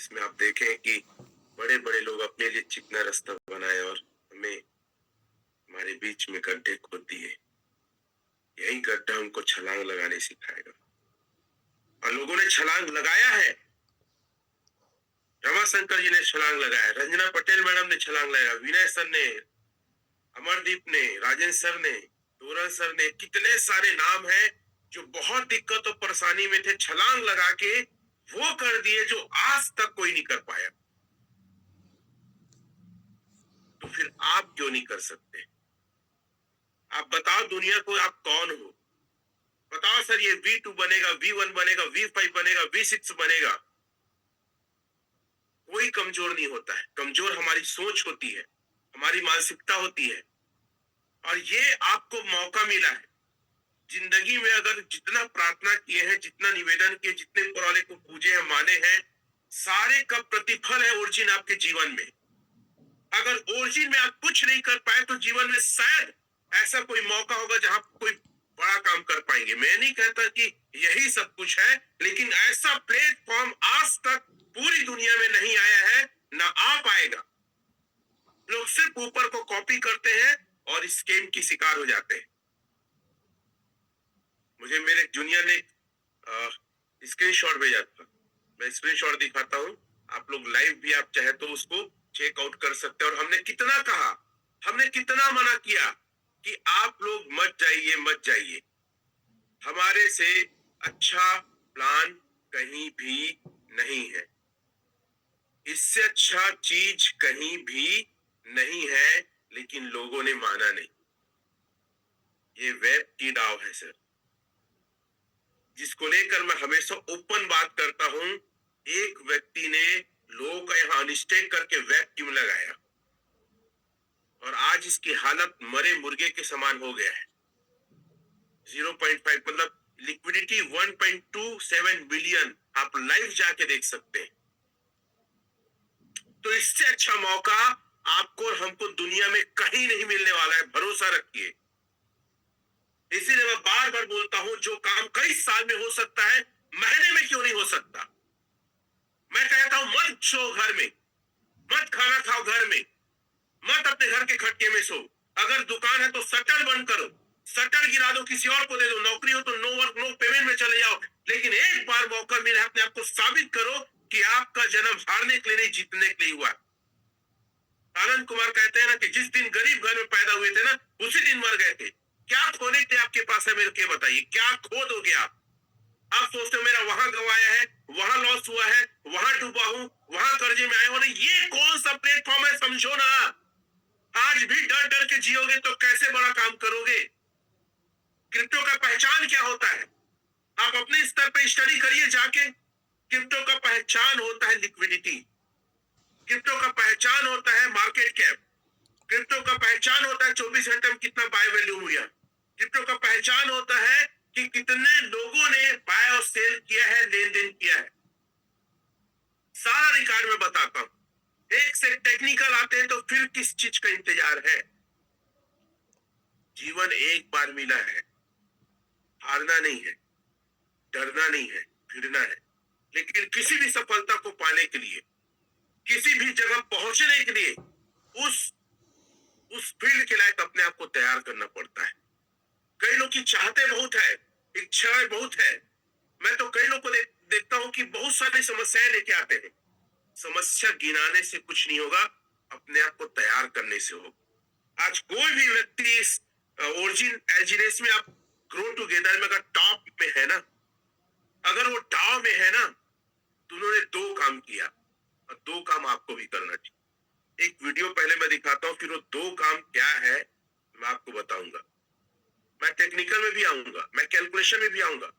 इसमें आप देखें कि बड़े बड़े लोग अपने लिए चिकना रास्ता बनाए और हमें हमारे बीच में गड्ढे खोद दिए। यही गड्ढा हमको छलांग लगाने सिखाएगा और लोगों ने छलांग लगाया है। रमाशंकर जी ने छलांग लगाया, रंजना पटेल मैडम ने छलांग लगाया, विनय सर ने, अमरदीप ने, राजेंद्र सर ने, तोरल सर ने, कितने सारे नाम हैं जो बहुत दिक्कत और परेशानी में थे, छलांग लगा के वो कर दिए जो आज तक कोई नहीं कर पाया। तो फिर आप क्यों नहीं कर सकते? आप बताओ दुनिया को आप कौन हो? बताओ सर ये V2 बनेगा, V1 बनेगा, V5 बनेगा, V6 बनेगा। कोई कमजोर नहीं होता है, कमजोर हमारी सोच होती है, हमारी मानसिकता होती है। और ये आपको मौका मिला है जिंदगी में, अगर जितना प्रार्थना किए हैं, जितना निवेदन किए, जितने ऊपर वाले को पूजे हैं, माने हैं, सारे का प्रतिफल है ओरिजिन आपके जीवन में। अगर ओरिजिन में आप कुछ नहीं कर पाए तो जीवन में शायद ऐसा कोई मौका होगा जहां कोई बड़ा काम कर पाएंगे। मैं नहीं कहता कि यही सब कुछ है, लेकिन ऐसा प्लेटफॉर्म आज तक पूरी दुनिया में नहीं आया है, ना आ पाएगा। लोग सिर्फ ऊपर को कॉपी करते हैं और स्कैम की शिकार हो जाते हैं। मुझे मेरे जूनियर ने स्क्रीनशॉट भेजा था, मैं स्क्रीनशॉट दिखाता हूं। आप लोग लाइव भी आप चाहे तो उसको चेकआउट कर सकते हैं। और हमने कितना कहा, हमने कितना मना किया कि आप लोग मत जाइए, मत जाइए। हमारे से अच्छा प्लान कहीं भी नहीं है, इससे अच्छा चीज कहीं भी नहीं है, लेकिन लोगों ने माना नहीं। ये वेब की डाव है सर, जिसको लेकर मैं हमेशा ओपन बात करता हूं। एक व्यक्ति ने लोगों का यहां अनस्टेक करके वेब क्यों लगाया, और आज इसकी हालत मरे मुर्गे के समान हो गया है। 0.5 मतलब लिक्विडिटी 1.27 बिलियन, आप लाइव जाके देख सकते हैं। तो इससे अच्छा मौका आपको और हमको दुनिया में कहीं नहीं मिलने वाला है, भरोसा रखिए। इसीलिए मैं बार बार बोलता हूं, जो काम कई साल में हो सकता है, महीने में क्यों नहीं हो सकता? मैं कहता हूं मत सो घर में, मत खाना खाओ घर में, मत अपने घर के खटके में सो। अगर दुकान है तो शटर बंद करो, शटर गिरा दो, किसी और को दे दो। नौकरी हो तो नो वर्क नो पेमेंट में चले जाओ। लेकिन एक बार मौका मिला, अपने आप को साबित करो कि आपका जन्म हारने के लिए नहीं, जीतने के लिए हुआ। आनंद कुमार कहते हैं ना कि जिस दिन गरीब घर में पैदा हुए थे ना, उसी दिन मर गए थे। क्या खोने थे आपके पास है, मेरे को बताइए, क्या खो दोगे आप? आप सोचते हो मेरा वहां गवाया है, वहां लॉस हुआ है, वहां डूबा हूं, वहां कर्जे में आए हो। ये कौन सा प्लेटफॉर्म है, समझो ना। आज भी डर डर के जियोगे तो कैसे बड़ा काम करोगे? क्रिप्टो का पहचान क्या होता है? आप अपने स्तर पे स्टडी करिए जाके। क्रिप्टो का पहचान होता है लिक्विडिटी, क्रिप्टो का पहचान होता है मार्केट कैप, क्रिप्टो का पहचान होता है 24 घंटे में कितना बाय वैल्यू हुआ, क्रिप्टो का पहचान होता है कि कितने लोगों ने बाय और सेल किया है, लेन देन किया है। सारा रिकॉर्ड में बताता हूं। एक से टेक्निकल आते हैं तो फिर किस चीज का इंतजार है? जीवन एक बार मिला है, हारना नहीं है, डरना नहीं है, भिड़ना है। लेकिन किसी भी सफलता को पाने के लिए, किसी भी जगह पहुंचने के लिए उस फील्ड के लायक अपने आप को तैयार करना पड़ता है। कई लोग की चाहते बहुत है, इच्छाएं बहुत है। मैं तो कई लोग को देखता हूं कि बहुत सारी समस्याएं लेके आते हैं। समस्या गिनाने से कुछ नहीं होगा, अपने आप को तैयार करने से होगा। आज कोई भी व्यक्ति इस ओरिजिन एजिनेस में, आप ग्रो टुगेदर में अगर टॉप में है ना, अगर वो टाव में है ना, तो उन्होंने दो काम किया, और दो काम आपको भी करना चाहिए। एक वीडियो पहले मैं दिखाता हूं, फिर वो दो काम क्या है मैं आपको बताऊंगा। मैं टेक्निकल में भी आऊंगा, मैं कैलकुलेशन में भी आऊंगा,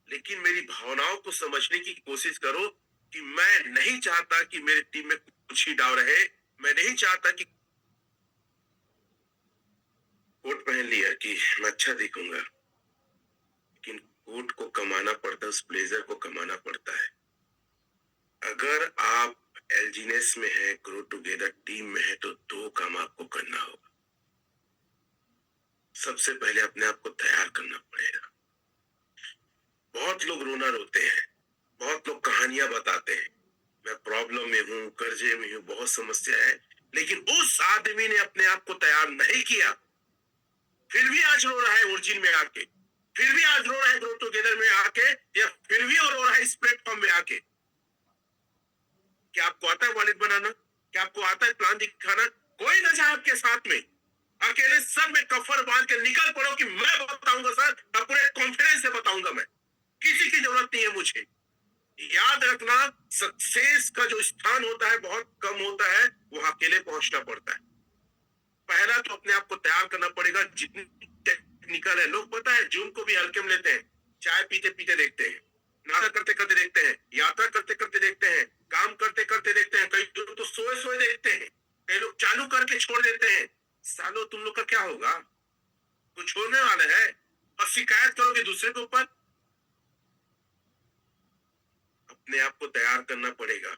लेकिन मेरी भावनाओं को समझने की कोशिश करो कि मैं नहीं चाहता कि मेरी टीम में कुछ ही डाव रहे। मैं नहीं चाहता कि कोट पहन लिया कि मैं अच्छा दिखूंगा, लेकिन कोट को कमाना पड़ता है, उस ब्लेजर को कमाना पड़ता है। अगर आप एलजीनेस में है, ग्रो टुगेदर टीम में है, तो दो काम आपको करना होगा। सबसे पहले अपने आप को तैयार करना पड़ेगा। बहुत लोग रोना रोते हैं, बहुत लोग कहानियां बताते हैं। मैं प्रॉब्लम में हूं, कर्जे में हूं, बहुत समस्या है, लेकिन उस आदमी ने अपने आप को तैयार नहीं किया, फिर भी आज रो रहा है ओरिजिन में आके, फिर भी आज रो रहा है ग्रो टुगेदर में आके, या फिर भी वो रो रहा है इस प्लेटफॉर्म में आके। क्या आपको आता है वॉलेट बनाना? क्या आपको आता है प्लान दिखाना? कोई ना जाए आपके साथ में, अकेले सर में कफर बांध के निकल पड़ो कि मैं बताऊंगा सर, और पूरे कॉन्फिडेंस से बताऊंगा मैं, किसी की जरूरत नहीं है मुझे। याद रखना, सक्सेस का जो स्थान होता है बहुत कम होता है, वो अकेले पहुंचना पड़ता है। पहला तो अपने आप को तैयार करना पड़ेगा। जितनी टेक्निकल है, लोग पता है जूम को भी हल्के में लेते हैं, चाय पीते पीते देखते हैं, नाश्ता करते करते देखते हैं, यात्रा करते करते देखते हैं, काम करते करते देखते हैं, कई लोग तो सोए सोए देखते हैं, कई लोग चालू करके छोड़ देते हैं। सालों तुम लोग का क्या होगा? कुछ होने वाला है? और शिकायत करोगे दूसरे के ऊपर। अपने आप को तैयार करना पड़ेगा,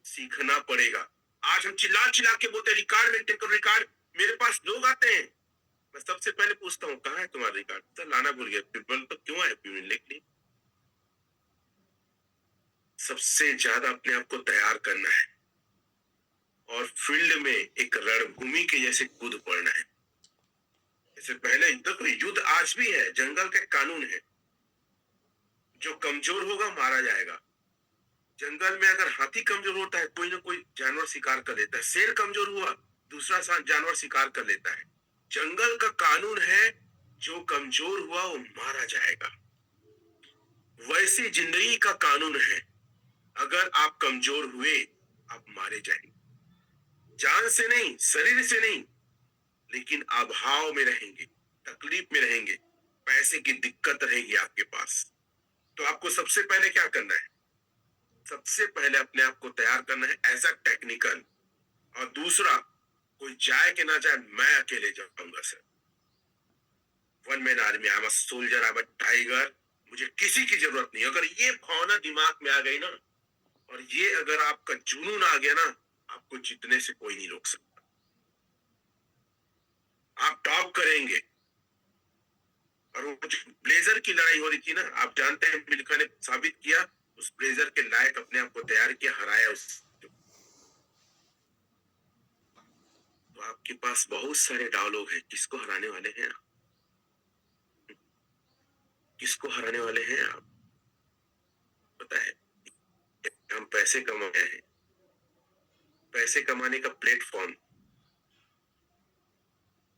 सीखना पड़ेगा। आज हम चिल्ला चिल्ला के बोलते हैं रिकॉर्ड मेंटेन करो, रिकॉर्ड। मेरे पास लोग आते हैं, मैं सबसे पहले पूछता हूँ कहाँ है तुम्हारा रिकॉर्ड? सर लाना भूल गया। फिर बोल तो क्यों आए? फिर लिख ली। सबसे ज्यादा अपने आप को तैयार करना है और फील्ड में एक रणभूमि के जैसे कूद पड़ना है। इससे पहले देखो, युद्ध आज भी है, जंगल का कानून है, जो कमजोर होगा मारा जाएगा। जंगल में अगर हाथी कमजोर होता है, कोई ना कोई जानवर शिकार कर लेता है। शेर कमजोर हुआ, दूसरा जानवर शिकार कर लेता है। जंगल का कानून है, जो कमजोर हुआ वो मारा जाएगा। वैसे जिंदगी का कानून है, अगर आप कमजोर हुए आप मारे जाएंगे। जान से नहीं, शरीर से नहीं, लेकिन अभाव में रहेंगे, तकलीफ में रहेंगे, पैसे की दिक्कत रहेगी आपके पास। तो आपको सबसे पहले क्या करना है? सबसे पहले अपने आप को तैयार करना है ऐसा टेक्निकल। और दूसरा, कोई जाए कि ना जाए, मैं अकेले जाऊंगा sir. One man army, I am a soldier, I am a tiger. मुझे किसी की जरूरत नहीं। अगर ये भावना दिमाग में आ गई ना, और ये अगर आपका जुनून आ गया ना, आपको जीतने से कोई नहीं रोक सकता। आप टॉप करेंगे। और वो जो ब्लेजर की लड़ाई हो रही थी ना, आप जानते हैं मिल्खा ने साबित किया, उस ब्लेजर के लायक अपने आप को तैयार किया, हराया उस। तो आपके पास बहुत सारे डायलॉग हैं, किसको हराने वाले हैं आप? किसको हराने वाले हैं आप? पता है, हम पैसे कमाए हैं, पैसे कमाने का प्लेटफॉर्म।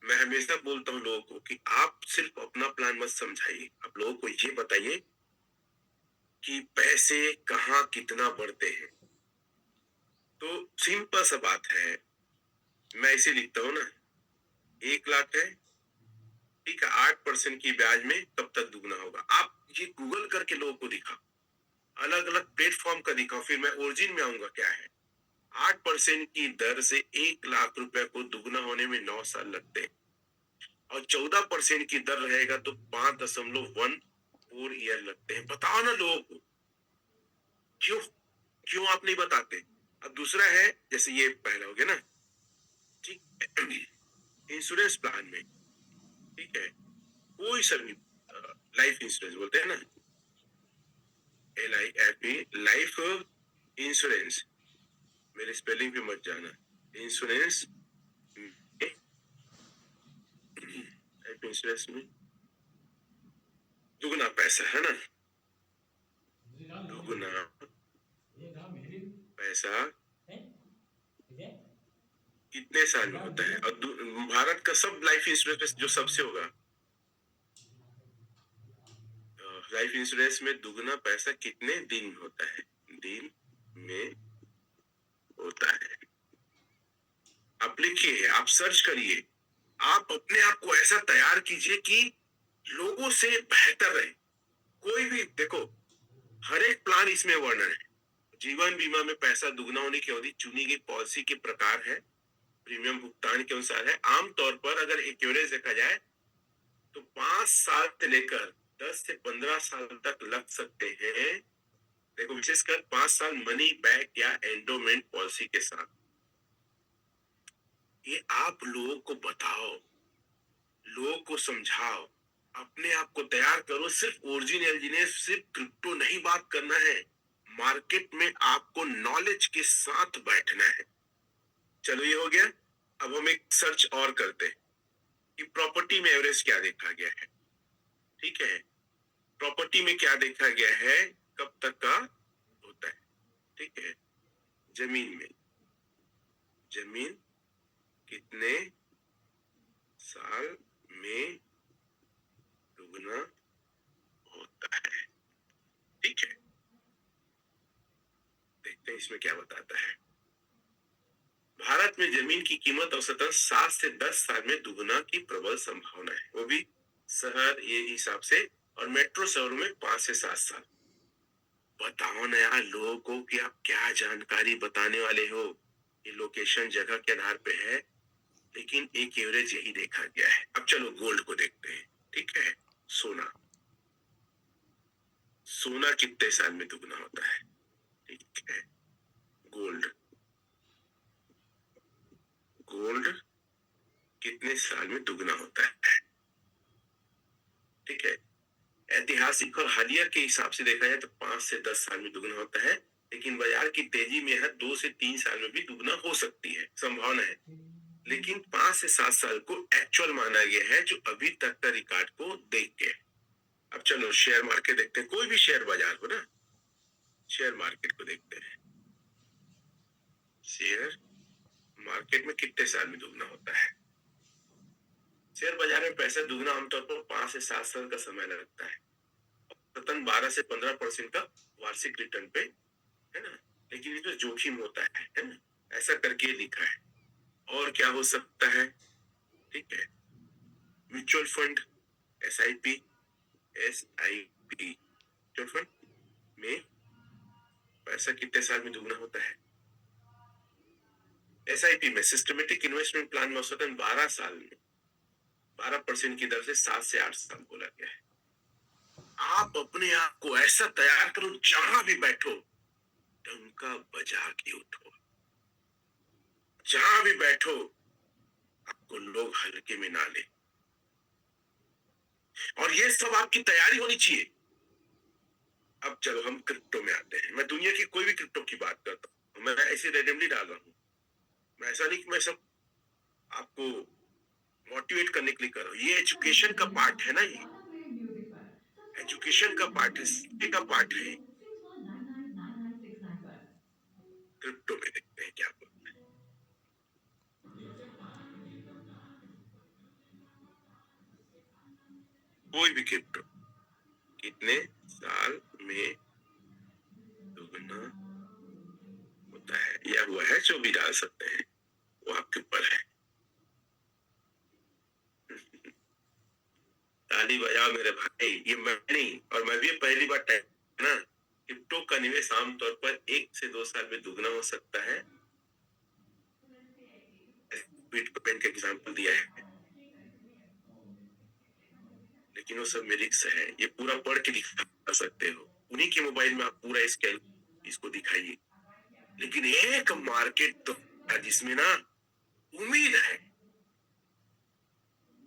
मैं हमेशा बोलता हूँ लोगों को कि आप सिर्फ अपना प्लान मत समझाइए, आप लोगों को ये बताइए कि पैसे कहाँ कितना बढ़ते हैं। तो सिंपल सा बात है, मैं इसे लिखता हूँ ना, 1 लाख है, ठीक है, 8% की ब्याज में कब तक दुगना होगा? आप ये गूगल करके लोगों को दिखाओ, अलग अलग प्लेटफॉर्म का दिखाओ, फिर मैं ओरिजिन में आऊंगा क्या है। 8% की दर से 1 लाख रुपए को दुगना होने में 9 साल लगते हैं, और 14% की दर रहेगा तो 5.14 ईयर लगते हैं। बताओ ना लोगों को, क्यों क्यों आप नहीं बताते? अब दूसरा है, जैसे ये पहला हो गया ना, ठीक, इंश्योरेंस प्लान में, ठीक है, कोई सर लाइफ इंश्योरेंस बोलते हैं ना, LIFE, लाइफ इंश्योरेंस, मेरे स्पेलिंग पे मत जाना। इंश्योरेंस, लाइफ इंश्योरेंस में दुगना पैसा है ना, दुगना पैसा कितने साल में होता है? और भारत का सब लाइफ इंश्योरेंस जो सबसे होगा, लाइफ इंश्योरेंस में दुगना पैसा कितने दिन में होता है? दिन में होता है। आप लिखिए, आप सर्च करिए, आप अपने आप को ऐसा तैयार कीजिए कि लोगों से बेहतर रहे। कोई भी देखो, हर एक प्लान इसमें वर्णन है। जीवन बीमा में पैसा दुगना होने की अवधि चुनी गई पॉलिसी के प्रकार है, प्रीमियम भुगतान के अनुसार है। आमतौर पर अगर एक्यूरेज देखा जाए तो 5 साल से लेकर 10 से 15 साल तक लग सकते हैं। देखो, विशेषकर 5 साल मनी बैक या एंडोमेंट पॉलिसी के साथ। ये आप लोगों को बताओ, लोगों को समझाओ, अपने आप को तैयार करो। सिर्फ ओरिजिन एलजीनेस, सिर्फ क्रिप्टो नहीं बात करना है, मार्केट में आपको नॉलेज के साथ बैठना है। चलो ये हो गया। अब हम एक सर्च और करते हैं कि प्रॉपर्टी में एवरेज क्या देखा गया है। ठीक है, प्रॉपर्टी में क्या देखा गया है, कब तक का होता है। ठीक है, जमीन में, जमीन कितने साल में दुगना होता है। ठीक है, देखते हैं इसमें क्या बताता है। भारत में जमीन की कीमत औसतन 7 से 10 साल में दुगना की प्रबल संभावना है, वो भी शहर ये हिसाब से, और मेट्रो शहरों में 5 से 7 साल। बताओ ना यार लोगों को कि आप क्या जानकारी बताने वाले हो। ये लोकेशन जगह के आधार पे है, लेकिन एक एवरेज यही देखा गया है। अब चलो गोल्ड को देखते हैं। ठीक है, सोना, सोना कितने साल में दुगना होता है। ठीक है, गोल्ड, गोल्ड कितने साल में दुगना होता है। ठीक है, ऐतिहासिक और हालिया के हिसाब से देखा जाए तो 5 से 10 साल में दुगना होता है, लेकिन बाजार की तेजी में है 2 से 3 साल में भी दुगना हो सकती है, संभावना है। लेकिन 5 से 7 साल को एक्चुअल माना गया है, जो अभी तक का रिकॉर्ड को देख के। अब चलो शेयर मार्केट देखते हैं, कोई भी शेयर बाजार हो ना, शेयर मार्केट को देखते हैं। शेयर मार्केट में कितने साल में दुगना होता है। शेयर बाजार में पैसा दुगना आमतौर पर 5 से 7 साल का समय लगता है, सतत 12 से 15% का वार्षिक रिटर्न पे, है ना। लेकिन इसमें जोखिम होता है ना, ऐसा करके लिखा है। और क्या हो सकता है। ठीक है, mutual fund, SIP, mutual fund में पैसा कितने साल में दुगना होता है। SIP में सिस्टमेटिक इन्वेस्टमेंट प्लान में औसतन 12 साल में 12% की दर से 7 से 8 साल बोला गया है। आप अपने आप को ऐसा तैयार करो, जहां भी बैठो डंका बजा के उठो, जहां भी बैठो आपको लोग हल्के में ना ले। और ये सब आपकी तैयारी होनी चाहिए। अब चलो हम क्रिप्टो में आते हैं। मैं दुनिया की कोई भी क्रिप्टो की बात करता हूं, मैं ऐसे रैंडमली डाल रहा हूं। मैं ऐसा नहीं कि मैं सब आपको मोटिवेट करने के लिए कर रहा हूं। ये एजुकेशन का पार्ट है ना, ये एजुकेशन का पार्ट है, सीखने का पार्ट है। 61999969 पर। क्रिप्टो में देखते हैं क्या बोलते हैं। कोई भी क्रिप्टो कितने साल में दुगना होता है या हुआ है, जो भी डाल सकते हैं, वो आपके ऊपर है। ताली बजाओ मेरे भाई, ये मैं नहीं, और मैं भी पहली बार टाइम ना। क्रिप्टो का निवेश आमतौर पर 1 से 2 साल में दुगना हो सकता है। बिटकॉइन का एग्जांपल दिया है, लेकिन वो सब में रिस्क है। ये पूरा पढ़ के दिखा सकते हो, उन्हीं के मोबाइल में आप पूरा स्केल इसको दिखाइए। लेकिन एक मार्केट तो है जिसमें ना उम्मीद है,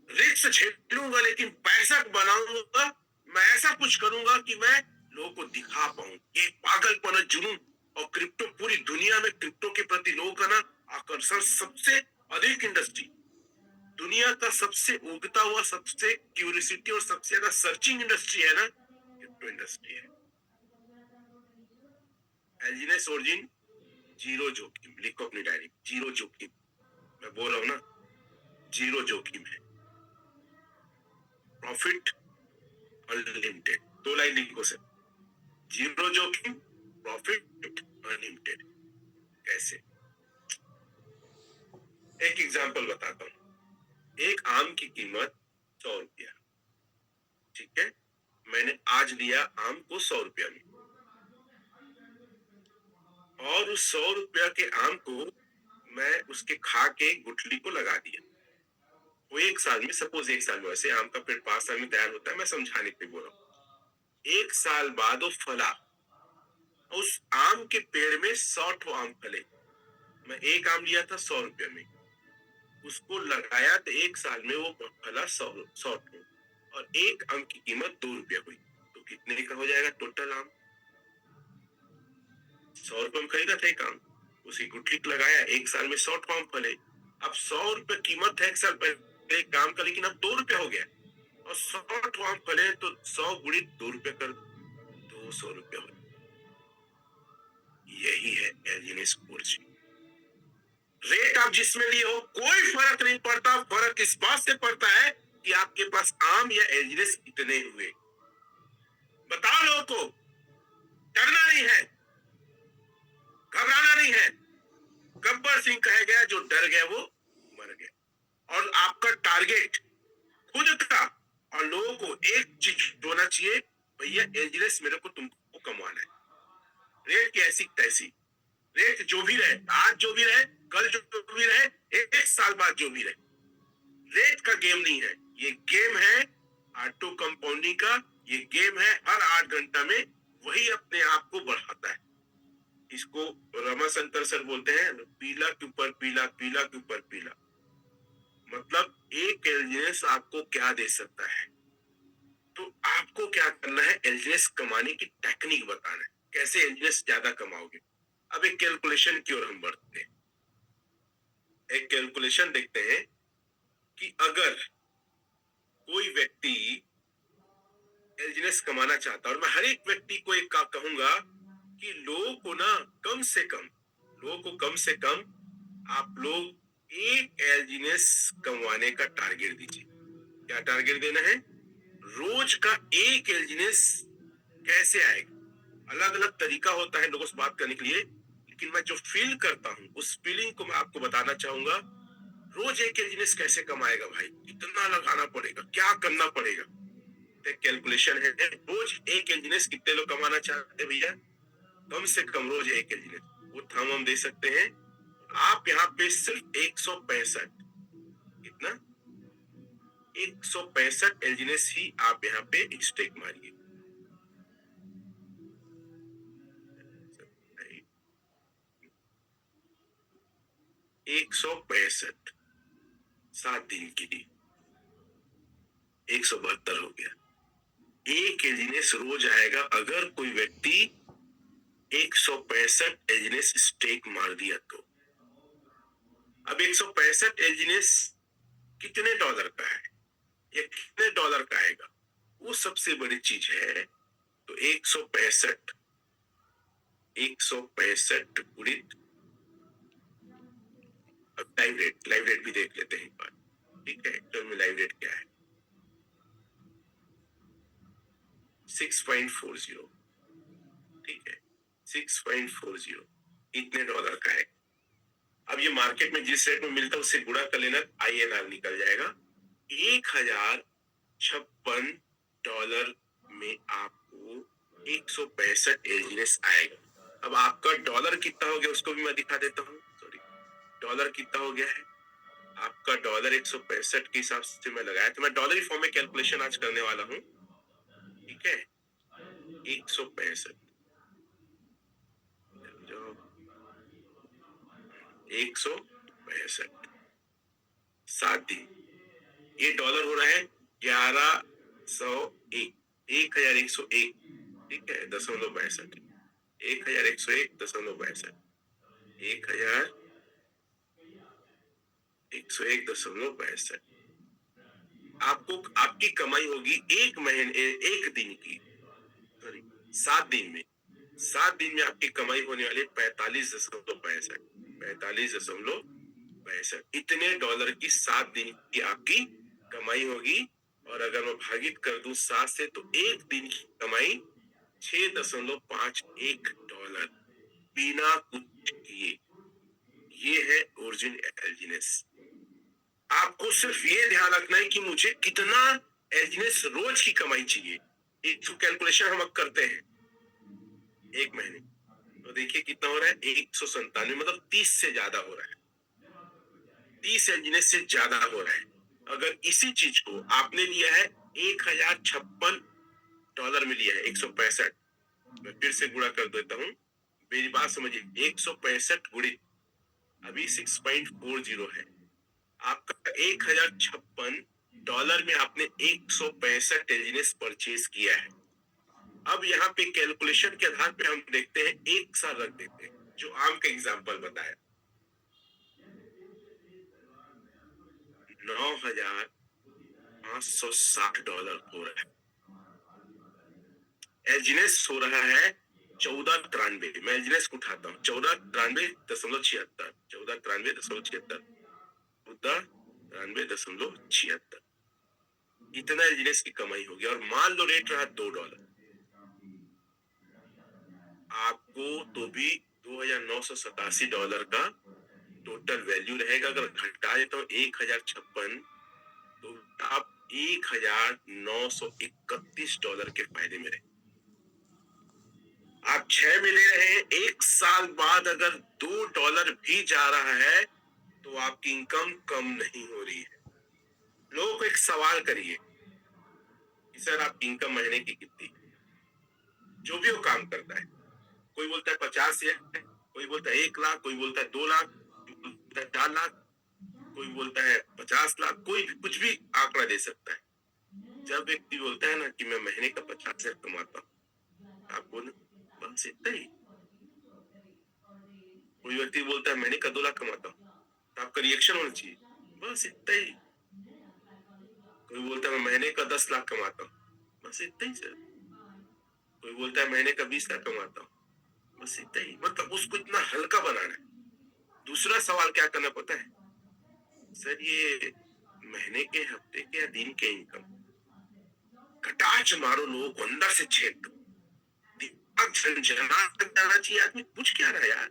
रिस्क झेलूंगा लेकिन पैसा बनाऊंगा। मैं ऐसा कुछ करूंगा कि मैं लोगों को दिखा पाऊं। ये पागलपन, जुनून। और क्रिप्टो, पूरी दुनिया में क्रिप्टो के प्रति लोगों का ना आकर्षण सबसे अधिक इंडस्ट्री, दुनिया का सबसे उगता हुआ, सबसे क्यूरियोसिटी और सबसे ज्यादा सर्चिंग इंडस्ट्री है ना, क्रिप्टो इंडस्ट्री है। एल्जिनेस ओरिजिन, जीरो जोखिम। लिखो अपनी डायरी, जीरो जोखिम। मैं बोल रहा हूं ना, जीरो जोखिम है। Profit unlimited. 2 लाइन लिखो सर, जीरो जोखिम, प्रॉफिट अनलिमिटेड। कैसे, एक एग्जांपल बताता हूं। एक आम की कीमत 100 रुपया। ठीक है, मैंने आज लिया आम को 100 रुपया में, और उस 100 रुपया के आम को मैं उसके खा के गुठली को लगा दिया। वो 1 साल में, सपोज 1 साल में, वैसे आम का पेड़ 5 साल में तैयार होता है, मैं समझाने के लिए बोल रहा हूँ। 1 साल बाद वो फला, उस आम के पेड़ में 100 आम फले। मैं एक आम लिया था 100 रुपया में, उसको लगाया तो 1 साल में वो फला 100 और एक आम की कीमत 2 रुपया हुई। तो कितने का हो जाएगा टोटल आम। 100 रुपए में खरीदा था ये काम, उसी को ठीक लगाया, 1 साल में 100 फले। अब 100 रुपए कीमत है 1 साल पहले काम का, लेकिन अब 2 रुपए हो गया और 100 फले तो 100 गुणित 2 रुपए कर, 200 रुपए हो। यही है एल्जीनियस पूर्जी। रेट आप जिसमें लिए हो कोई फर्क नहीं पड़ता, फर्क इस बात से पड़ता है कि आपके पास आम या एल्जीनियस कितने हुए। बताओ लोगों को, डरना नहीं है, घबराना नहीं है। गब्बर सिंह कहे गया जो डर गया वो मर गया। और आपका टारगेट खुद का और लोगों को एक चीज होना चाहिए, भैया एल्जीनियस मेरे को तुमको कमाना है। रेट की ऐसी तैसी, रेट जो भी रहे, आज जो भी रहे, कल जो भी रहे, एक साल बाद जो भी रहे, रेट का गेम नहीं है, ये गेम है ऑटो कंपाउंडिंग का। ये गेम है हर 8 घंटा में वही अपने आप को बढ़ाता है। इसको रमाशंकर सर बोलते हैं पीला के ऊपर पीला, पीला के ऊपर पीला। मतलब एक एल्जीनियस आपको क्या दे सकता है, तो आपको क्या करना है, एल्जीनियस कमाने की टेक्निक बताना है, कैसे एल्जीनियस ज्यादा कमाओगे। अब एक कैलकुलेशन की ओर हम बढ़ते हैं। एक कैलकुलेशन देखते हैं कि अगर कोई व्यक्ति एल्जीनियस कमाना चाहता है, और मैं हर एक व्यक्ति को एक कहूंगा कि लोगों को ना कम से कम आप लोग एक एल्जीनियस कमाने का टारगेट दीजिए। क्या टारगेट देना है? रोज का एक एल्जीनियस कैसे आएगा? अलग अलग तरीका होता है लोगों से बात करने के लिए, लेकिन मैं जो फील करता हूं उस फीलिंग को मैं आपको बताना चाहूंगा। रोज एक एल्जीनियस कैसे कमाएगा भाई? कितना लगाना पड़ेगा, क्या करना पड़ेगा? एक कैलकुलेशन है, रोज एक एल्जीनियस कितने लोग कमाना चाहते हैं भैया? कम से कम रोज एक एल्जीनियस, वो थम हम दे सकते हैं। आप यहाँ पे सिर्फ 165, कितना? 165 एल्जीनियस ही आप यहाँ पे स्टेक मारिए। 165 7 दिन के लिए 172 हो गया। एक एल्जीनियस रोज आएगा अगर कोई व्यक्ति 165 एल्जीनियस स्टेक मार दिया तो। अब 165 एल्जीनियस कितने डॉलर का है या कितने डॉलर का आएगा, वो सबसे बड़ी चीज है। तो 165 गुणित, अब लाइव रेट भी देख लेते हैं एक बार, ठीक है? एक्चुअल में लाइव रेट क्या है? 6.40, ठीक है? 6.40 इतने डॉलर का है। अब ये मार्केट में जिस रेट में मिलता है उससे गुणा कर लेना, INR निकल जाएगा। 1056 डॉलर में आपको 165 एल्जीनियस आएगा। अब आपका डॉलर कितना हो गया उसको भी मैं दिखा देता हूँ। सॉरी, डॉलर कितना हो गया है आपका? डॉलर 165 के हिसाब से मैं लगाया, तो मैं डॉलर फॉर्म में कैलकुलेशन आज करने वाला हूँ, ठीक है? 165 7 दिन, ये डॉलर हो रहा है 1101, 1101, ठीक है? 0.62, 1101.62, 1101.62। आपको आपकी कमाई होगी एक महीने, एक दिन की, सॉरी 7 दिन में, 7 दिन में आपकी कमाई होने वाली 45.62 इतने डॉलर की 7 दिन की आपकी कमाई होगी। और अगर मैं भागित कर दूं 7 से तो एक दिन की कमाई 6.51 डॉलर बिना कुछ किए। ये है ओरिजिन एल्जीनियस। आपको सिर्फ ये ध्यान रखना है कि मुझे कितना एल्जीनियस रोज की कमाई चाहिए। एक तो कैलकुलेशन हम अब करते हैं एक महीने, तो देखिए कितना हो रहा है, 197, मतलब 30 से ज्यादा हो रहा है, 30 एल्जीनियस से ज्यादा हो रहा है। अगर इसी चीज को आपने लिया है 1056 डॉलर में लिया है, 165, मैं फिर से गुणा कर देता हूँ, मेरी बात समझिए। 165 गुणित अभी 6.40 है, आपका 1056 डॉलर में आपने 165 एल्जीनियस परचेज किया है। अब यहाँ पे कैलकुलेशन के आधार पे हम देखते हैं, एक साल रख देते हैं, जो आम का एग्जाम्पल बताया, $9,560 हो रहा है। एलजीनेस हो रहा है 1493। मैं एलजीनेस को उठाता हूँ, 1493.76, 1493.76, 1493.76, इतना एलजीनेस की कमाई होगी। और मान लो रेट रहा $2, आपको तो भी $2,987 का टोटल वैल्यू रहेगा। अगर घटा देता हूँ 1,056, तो आप $1,931 के फायदे में रहे। आप 6 में ले रहे हैं, 1 साल बाद अगर $2 भी जा रहा है तो आपकी इनकम कम नहीं हो रही है। लोगों को एक सवाल करिए कि सर आपकी इनकम महीने की कितनी है? जो भी वो काम करता है, कोई बोलता है 50 है, कोई बोलता है 1 लाख, कोई बोलता है 2 लाख, कोई बोलता है 4 लाख, कोई बोलता है 50 लाख, कोई भी कुछ भी आंकड़ा दे सकता है। जब व्यक्ति बोलता है ना कि मैं महीने का 50,000 कमाता हूँ, आप बोले बस इतना ही। कोई व्यक्ति बोलता है महीने का 2 लाख कमाता हूँ, तो आपका रिएक्शन होना चाहिए बस इतना ही। कोई बोलता है मैं महीने का 10 लाख कमाता हूँ, बस इतना ही सर। कोई बोलता है महीने का 20 लाख कमाता हूँ, बस इतना ही। मतलब उसको इतना हल्का बनाना है। दूसरा सवाल क्या करना पता है, सर ये महीने के, हफ्ते के या दिन के इनकम, कटाच मारो लोगों को, अंदर से छेद दो, दिमाग झंझना जाना चाहिए। आदमी पूछ क्या रहा है यार,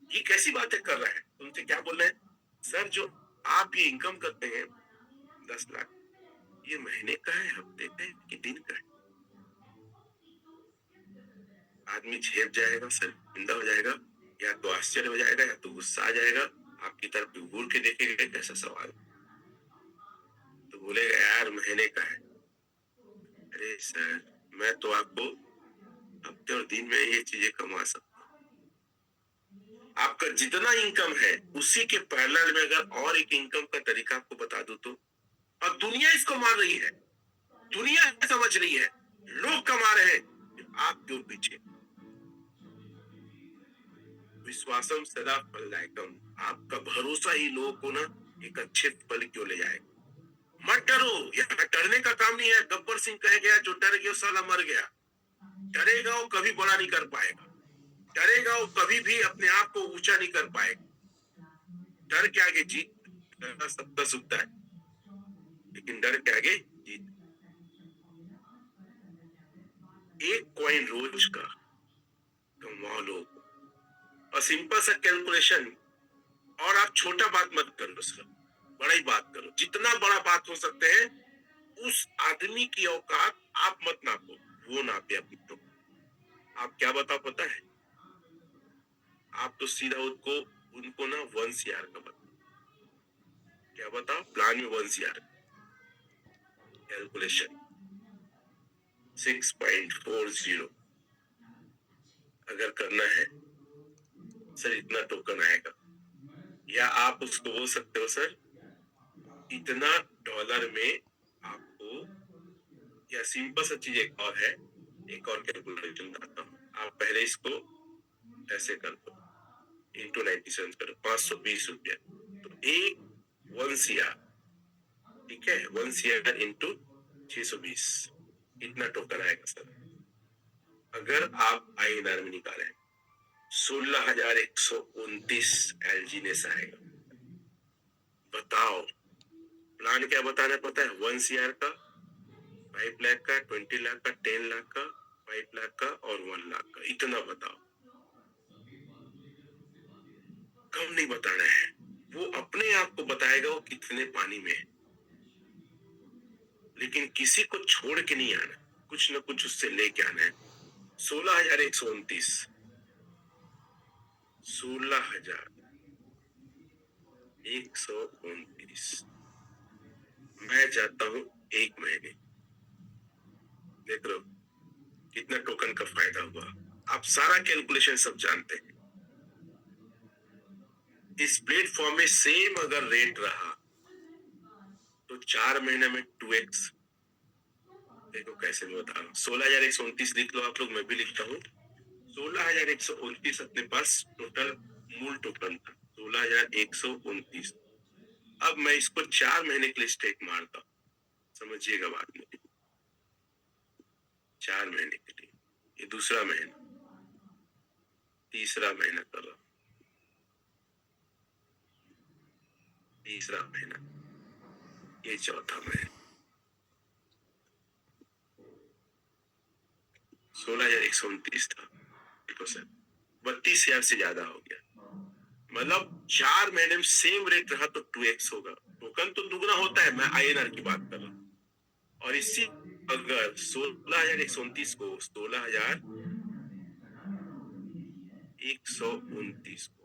ये कैसी बातें कर रहा है, तुमसे क्या बोल रहे हैं? सर जो आप ये इनकम करते हैं 10 लाख, ये महीने का है, हफ्ते का है कि दिन का है? आदमी झेप जाएगा, शर्मिंदा हो जाएगा, या तो आश्चर्य हो जाएगा या तो गुस्सा आ जाएगा, आपकी तरफ घूर के देखेगा कैसा सवाल, तो बोलेगा यार महीने का है। अरे सर मैं तो आपको हफ्ते और दिन में ये चीजें कमा सकता हूँ। आपका जितना इनकम है उसी के पैरेलल में अगर और एक इनकम का तरीका आपको बता दूं तो, और दुनिया इसको मान रही है, दुनिया समझ रही है, लोग कमा रहे हैं, आप क्यों पीछे? विश्वासम सदा फलदायकम, आपका भरोसा ही लोगों को ना एक अच्छे फल क्यों ले जाएगा। मत डरो, यहाँ डरने का काम नहीं है। गब्बर सिंह कह गया जो डर गया साला मर गया। डरेगा वो कभी बड़ा नहीं कर पाएगा, डरेगा वो कभी भी अपने आप को ऊंचा नहीं कर पाएगा। डर के आगे जीत, डरना सबका सुनता है, लेकिन डर के आगे जीत। एक कॉइन रोज का कमाओ लोग, और सिंपल सा कैलकुलेशन। और आप छोटा बात मत करो सर, बड़ा ही बात करो, जितना बड़ा बात हो सकते हैं। उस आदमी की औकात आप मत नापो, वो नापे अपनी। तो आप क्या बताओ पता है, आप तो सीधा उनको ना 1 CR का बताओ। क्या बताओ? प्लान में 1 CR कैलकुलेशन 6.40 अगर करना है सर, इतना टोकन आएगा। या आप उसको बोल सकते हो सर इतना डॉलर में आपको, या सिंपल सा चीज एक और है, एक और कैलकुलेशन बताता हूँ। आप पहले इसको ऐसे कर दो, इंटू 97 करो, 520 रुपया, तो 1 CR, ठीक है, 1 CR इंटू 620, इतना टोकन आएगा सर। अगर आप INR में निकालें 16,129 एलजीनेस आएगा। बताओ प्लान क्या बताना पता है? 1 CR का, 5 लाख का, 20 लाख का, 10 लाख का, 5 लाख का और 1 लाख का, इतना बताओ। कम नहीं बताना है, वो अपने आप को बताएगा वो कितने पानी में है। लेकिन किसी को छोड़ के नहीं आना, कुछ ना कुछ उससे लेके आना है। 16,129, 16,129, मैं चाहता हूं 1 महीने। देख लो कितना टोकन का फायदा हुआ। आप सारा कैलकुलेशन सब जानते हैं। इस प्लेटफॉर्म में सेम अगर रेट रहा तो 4 महीने में 2x, देखो कैसे मैं बता रहा हूँ, 16,129 लिख लो आप लोग, मैं भी लिखता हूँ। 16,129 अपने पास टोटल मूल टोकन था, 16,129। अब मैं इसको 4 महीने के लिए स्टेक मारता हूँ, समझिएगा बात में। 4 महीने के लिए, ये दूसरा महीना, तीसरा महीना कर रहा हूँ, तीसरा महीना, ये चौथा महीना। 16,129 था, देखो सर 32,000 से ज्यादा हो गया। मतलब 4 महीने में सेम रेट रहा तो 2x होगा। टोकन तो दुगना होता है, मैं INR की बात कर रहा हूँ। और इसी अगर 16,129 को 16,129 को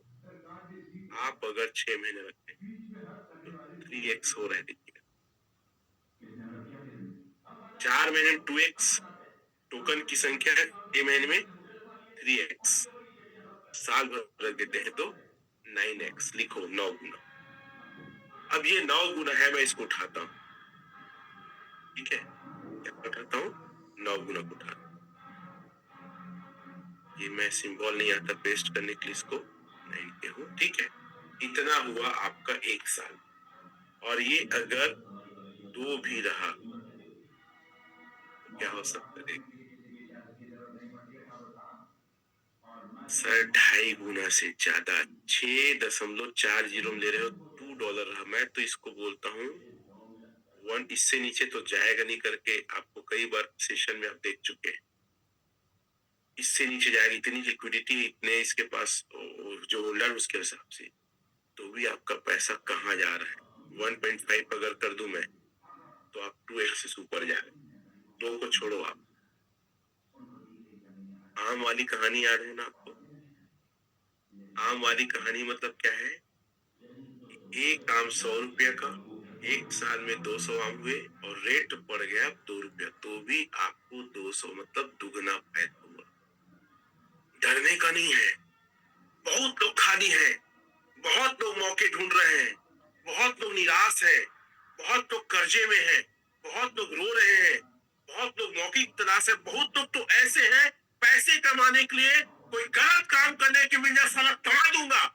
आप अगर 6 महीने रखते तो 3x हो रहे, देखिए 4 महीने में 2x, टोकन की संख्या है 6 महीने में 3x, साल भर रख देते हैं तो 9x, लिखो 9 गुना। अब ये 9 गुना है, मैं इसको उठाता हूँ, ठीक है, क्या उठाता हूँ, 9 गुना को उठाता हूँ। ये मैं सिंबल नहीं आता पेस्ट करने के लिए, इसको 9 पे हूँ, ठीक है। इतना हुआ आपका 1 साल। और ये अगर 2 भी रहा तो क्या हो सकता है, सर 2.5 गुना से ज्यादा, 6.40 में ले रहे हो, $2 रहा। मैं तो इसको बोलता हूँ 1, इससे नीचे तो जाएगा नहीं करके आपको कई बार सेशन में आप देख चुके हैं। इससे नीचे जाएगा, इतनी लिक्विडिटी, इतने इसके पास जो होल्डर उसके हिसाब से, तो भी आपका पैसा कहाँ जा रहा है। 1.5 अगर कर दूं मैं तो आप 2x से ऊपर जा रहे, 2 को छोड़ो आप। आम वाली कहानी याद है ना आपको? आम वाली कहानी मतलब क्या है, एक आम 100 रुपया का, 1 साल में 200 आम हुए और रेट बढ़ गया 2 रुपया, तो भी आपको 200 मतलब दुगना फायदा हुआ। डरने का नहीं है। बहुत लोग खाली हैं, बहुत लोग मौके ढूंढ रहे हैं, बहुत लोग निराश हैं, बहुत लोग कर्जे में हैं, बहुत लोग रो रहे हैं, बहुत लोग मौके की तलाश है, बहुत लोग तो ऐसे हैं पैसे कमाने के लिए कोई गलत काम करने की वजह साला कमा दूंगा,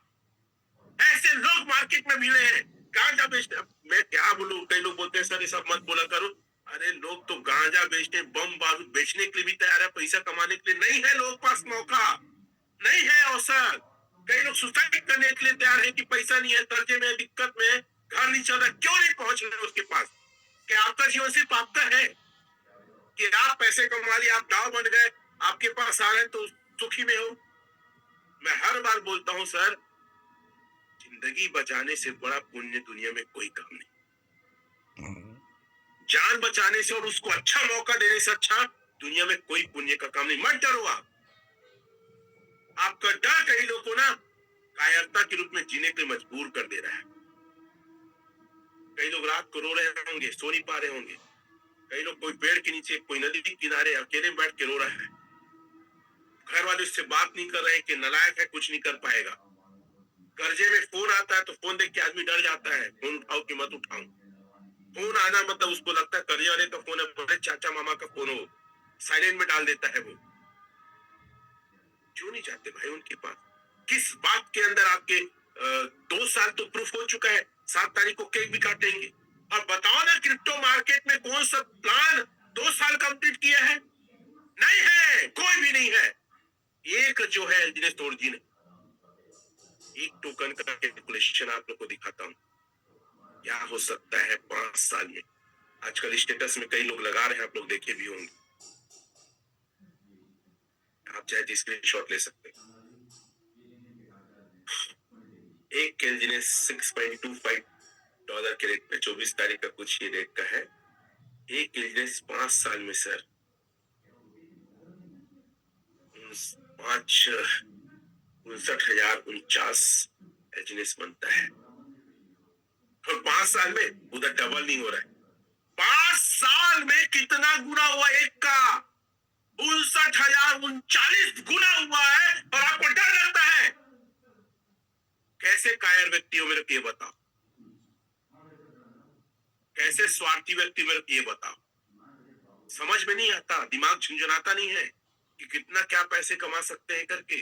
ऐसे लोग मार्केट में मिले हैं। गांजा बेचते, मैं क्या बोलूं, कई लोग बोलते हैं सर ये सब मत बोला करो। अरे लोग तो गांजा बेचने, बम बारूद बेचने के लिए भी तैयार है, पैसा कमाने के लिए नहीं है लोगों के पास मौका, नहीं है अवसर। कई लोग सुसाइड करने के लिए तैयार है कि पैसा नहीं है, कर्जे में, दिक्कत में, घर नहीं चल रहा, क्यों नहीं पहुंच रहे उसके पास? क्या आपका जीवन सिर्फ आपका है कि आप पैसे कमा लिए, आप दाव बन गए, आपके पास आ रहे तो सुखी में हो? मैं हर बार बोलता हूं सर, जिंदगी बचाने से बड़ा पुण्य दुनिया में कोई काम नहीं। जान बचाने से और उसको अच्छा मौका देने से अच्छा दुनिया में कोई पुण्य का काम नहीं। मत डरो आप। आपका डर कई लोगों को ना कायरता के रूप में जीने के लिए मजबूर कर दे रहा है। कई लोग रात को रो रहे होंगे, सो नहीं पा रहे होंगे। कई लोग कोई पेड़ के नीचे, कोई नदी के किनारे अकेले बैठ के रो रहा है। घर वाले उससे बात नहीं कर रहे कि नालायक है, कुछ नहीं कर पाएगा। कर्जे में फोन आता है तो फोन देख के आदमी डर जाता है, फोन उठाओ कि मत उठाऊं। फोन आना मतलब उसको लगता है कर्जे वाले का फोन है, बड़े चाचा मामा का फोन हो, साइलेंट में डाल देता है वो। क्यों नहीं जाते भाई उनके पास? किस बात के अंदर आपके 2 साल तो प्रूफ हो चुका है, 7 तारीख को केक भी काटेंगे। और बताओ ना क्रिप्टो मार्केट में कौन सा प्लान 2 साल कंप्लीट किया है? नहीं है, कोई भी नहीं है। एक जो है दिनेश तोड़जी ने, एक टोकन का कैलकुलेशन आप लोग को दिखाता हूँ, क्या हो सकता है 5 साल में। आजकल स्टेटस में कई लोग लगा रहे हैं, आप लोग देखे भी होंगे, आप चाहे तो स्क्रीनशॉट ले सकते हैं। एक केजी ने $6.25 के रेट पे 24 तारीख का कुछ ही रेट का है। एक केजी 5 साल में सर 59,049 एजनेस बनता है। और 5 साल में उधर डबल नहीं हो रहा है। 5 साल में कितना गुना हुआ एक का? 59,039 गुना हुआ है और आपको डर लगता है? कैसे कायर व्यक्ति हो मेरे को ये बताओ, कैसे स्वार्थी व्यक्ति मेरे को ये बताओ। समझ में नहीं आता, दिमाग झुंझुनाता नहीं है कि कितना क्या पैसे कमा सकते हैं करके।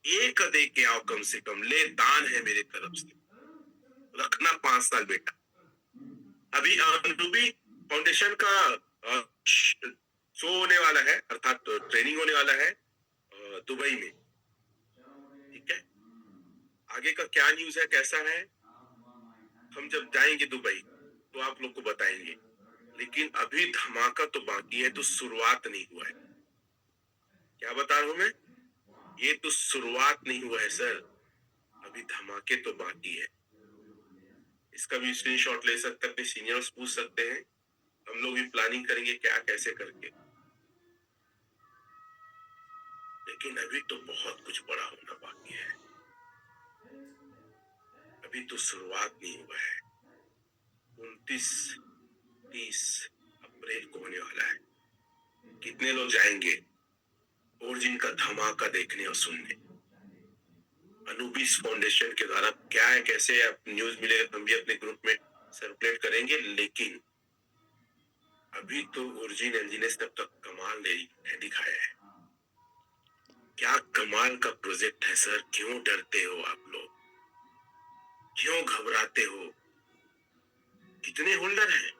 एक दे के आओ, कम से कम ले, दान है मेरे तरफ से, रखना 5 साल बेटा। अभी अनुभवी फाउंडेशन का शो होने वाला है, अर्थात ट्रेनिंग होने वाला है दुबई में, ठीक है। आगे का क्या न्यूज है, कैसा है, हम जब जाएंगे दुबई तो आप लोग को बताएंगे। लेकिन अभी धमाका तो बाकी है, तो शुरुआत नहीं हुआ है। क्या बता रहा हूं मैं, ये तो शुरुआत नहीं हुआ है सर, अभी धमाके तो बाकी है। इसका भी स्क्रीनशॉट ले सकते हैं, अपने सीनियर्स पूछ सकते हैं, हम लोग भी प्लानिंग करेंगे क्या कैसे करके। लेकिन अभी तो बहुत कुछ बड़ा होना बाकी है, अभी तो शुरुआत नहीं हुआ है। 29-30 अप्रैल को होने वाला है। कितने लोग जाएंगे ओरिजिन का धमाका देखने और सुनने? अनुबीस फाउंडेशन के द्वारा क्या है, कैसे आप न्यूज मिले, हम भी अपने ग्रुप में सर्कुलेट करेंगे। लेकिन अभी तो ओरिजिन एलजी ने तब तक कमाल नहीं दिखाया है। क्या कमाल का प्रोजेक्ट है सर, क्यों डरते हो आप लोग, क्यों घबराते हो? कितने होल्डर हैं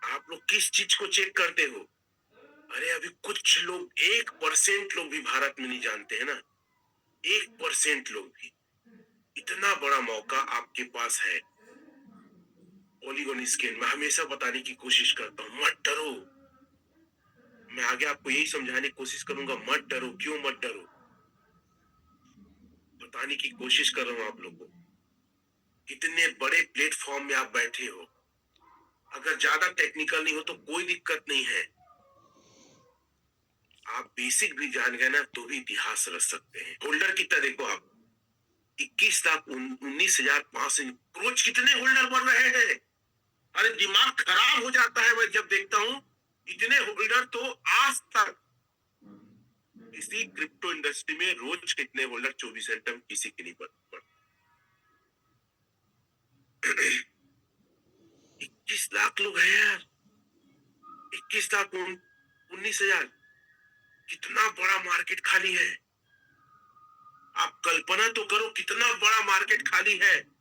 आप लोग, किस चीज को चेक करते हो? अरे अभी कुछ लोग, 1% लोग भी भारत में नहीं जानते हैं ना, 1% लोग भी। इतना बड़ा मौका आपके पास है। ओलिगोन स्कैन मैं हमेशा बताने की कोशिश करता हूं, मत डरो। मैं आगे आपको यही समझाने की कोशिश करूंगा, मत डरो। क्यों मत डरो? बताने की कोशिश कर रहा हूं आप लोगों को। कितने बड़े प्लेटफॉर्म में आप बैठे हो, अगर ज्यादा टेक्निकल नहीं हो तो कोई दिक्कत नहीं है, आप बेसिक भी जान गए ना तो भी इतिहास रच सकते हैं। होल्डर कितना देखो आप, 21,19,500 रोज कितने होल्डर बढ़ रहे हैं। अरे दिमाग खराब हो जाता है मैं जब देखता हूं इतने होल्डर। तो आज तक इसी क्रिप्टो इंडस्ट्री में रोज कितने होल्डर 24 घंटे में किसी के नहीं बढ़। 21 लाख लोग हैं यार, 21,19,000, कितना बड़ा मार्केट खाली है। आप कल्पना तो करो कितना बड़ा मार्केट खाली है।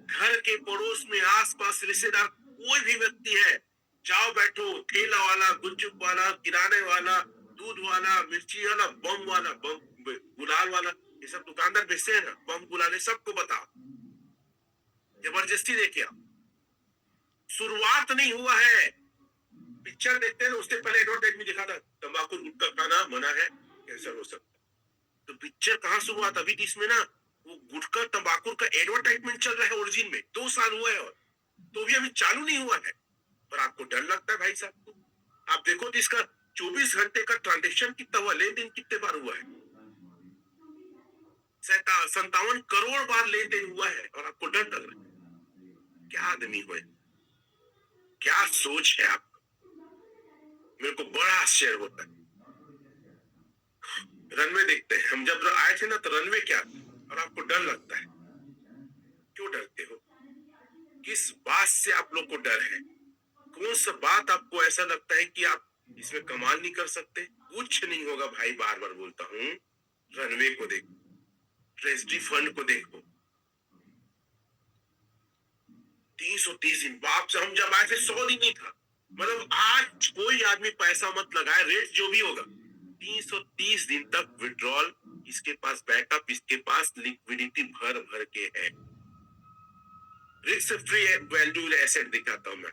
घर के पड़ोस में आसपास रिश्तेदार कोई भी व्यक्ति है, जाओ बैठो, ठेला वाला, गुपचुप वाला, किराने वाला, दूध वाला, मिर्ची वाला, बम वाला, बम गुलाल वाला, ये सब दुकानदार बेचते हैं ना बम गुलाल, सबको बताओ, जबरदस्ती लेके आओ। शुरुआत नहीं हुआ है। पिक्चर देखते हैं उससे पहले एडवर्टाइजमेंट दिखा था, तंबाकू गुटखा खाना मना है, कैंसर हो सकता है। तो पिक्चर कहाँ शुरुआत, अभी इसमें ना वो गुटखा तंबाकू का एडवर्टाइजमेंट चल रहा है ओरिजिन में, 2 साल हुआ है और तो भी अभी चालू नहीं हुआ है। पर आपको डर लगता है भाई साहब को? आप देखो तो इसका 24 घंटे का ट्रांजेक्शन कितना हुआ, लेन देन कितने बार हुआ है, 57 करोड़ बार लेन देन हुआ है और आपको डर लग रहा है? क्या आदमी हो, क्या सोच है आप? मेरे को बड़ा आश्चर्य होता है। रनवे देखते हैं, हम जब आए थे ना तो रनवे क्या था, और आपको डर लगता है। क्यों डरते हो? किस बात से आप लोग को डर है? कौन सा बात आपको ऐसा लगता है कि आप इसमें कमाल नहीं कर सकते? कुछ नहीं होगा भाई, बार बार बोलता हूँ, रनवे को देखो, ट्रेजरी फंड को देखो, 330 दिन, बाप से हम जब आए थे 100 दिन नहीं था। मतलब आज कोई आदमी पैसा मत लगाए, रेट जो भी होगा 330 दिन तक विड्रॉल, इसके पास बैकअप, इसके पास लिक्विडिटी भर भर के है। रिस्क फ्री वैल्यू एसेट दिखाता हूं मैं,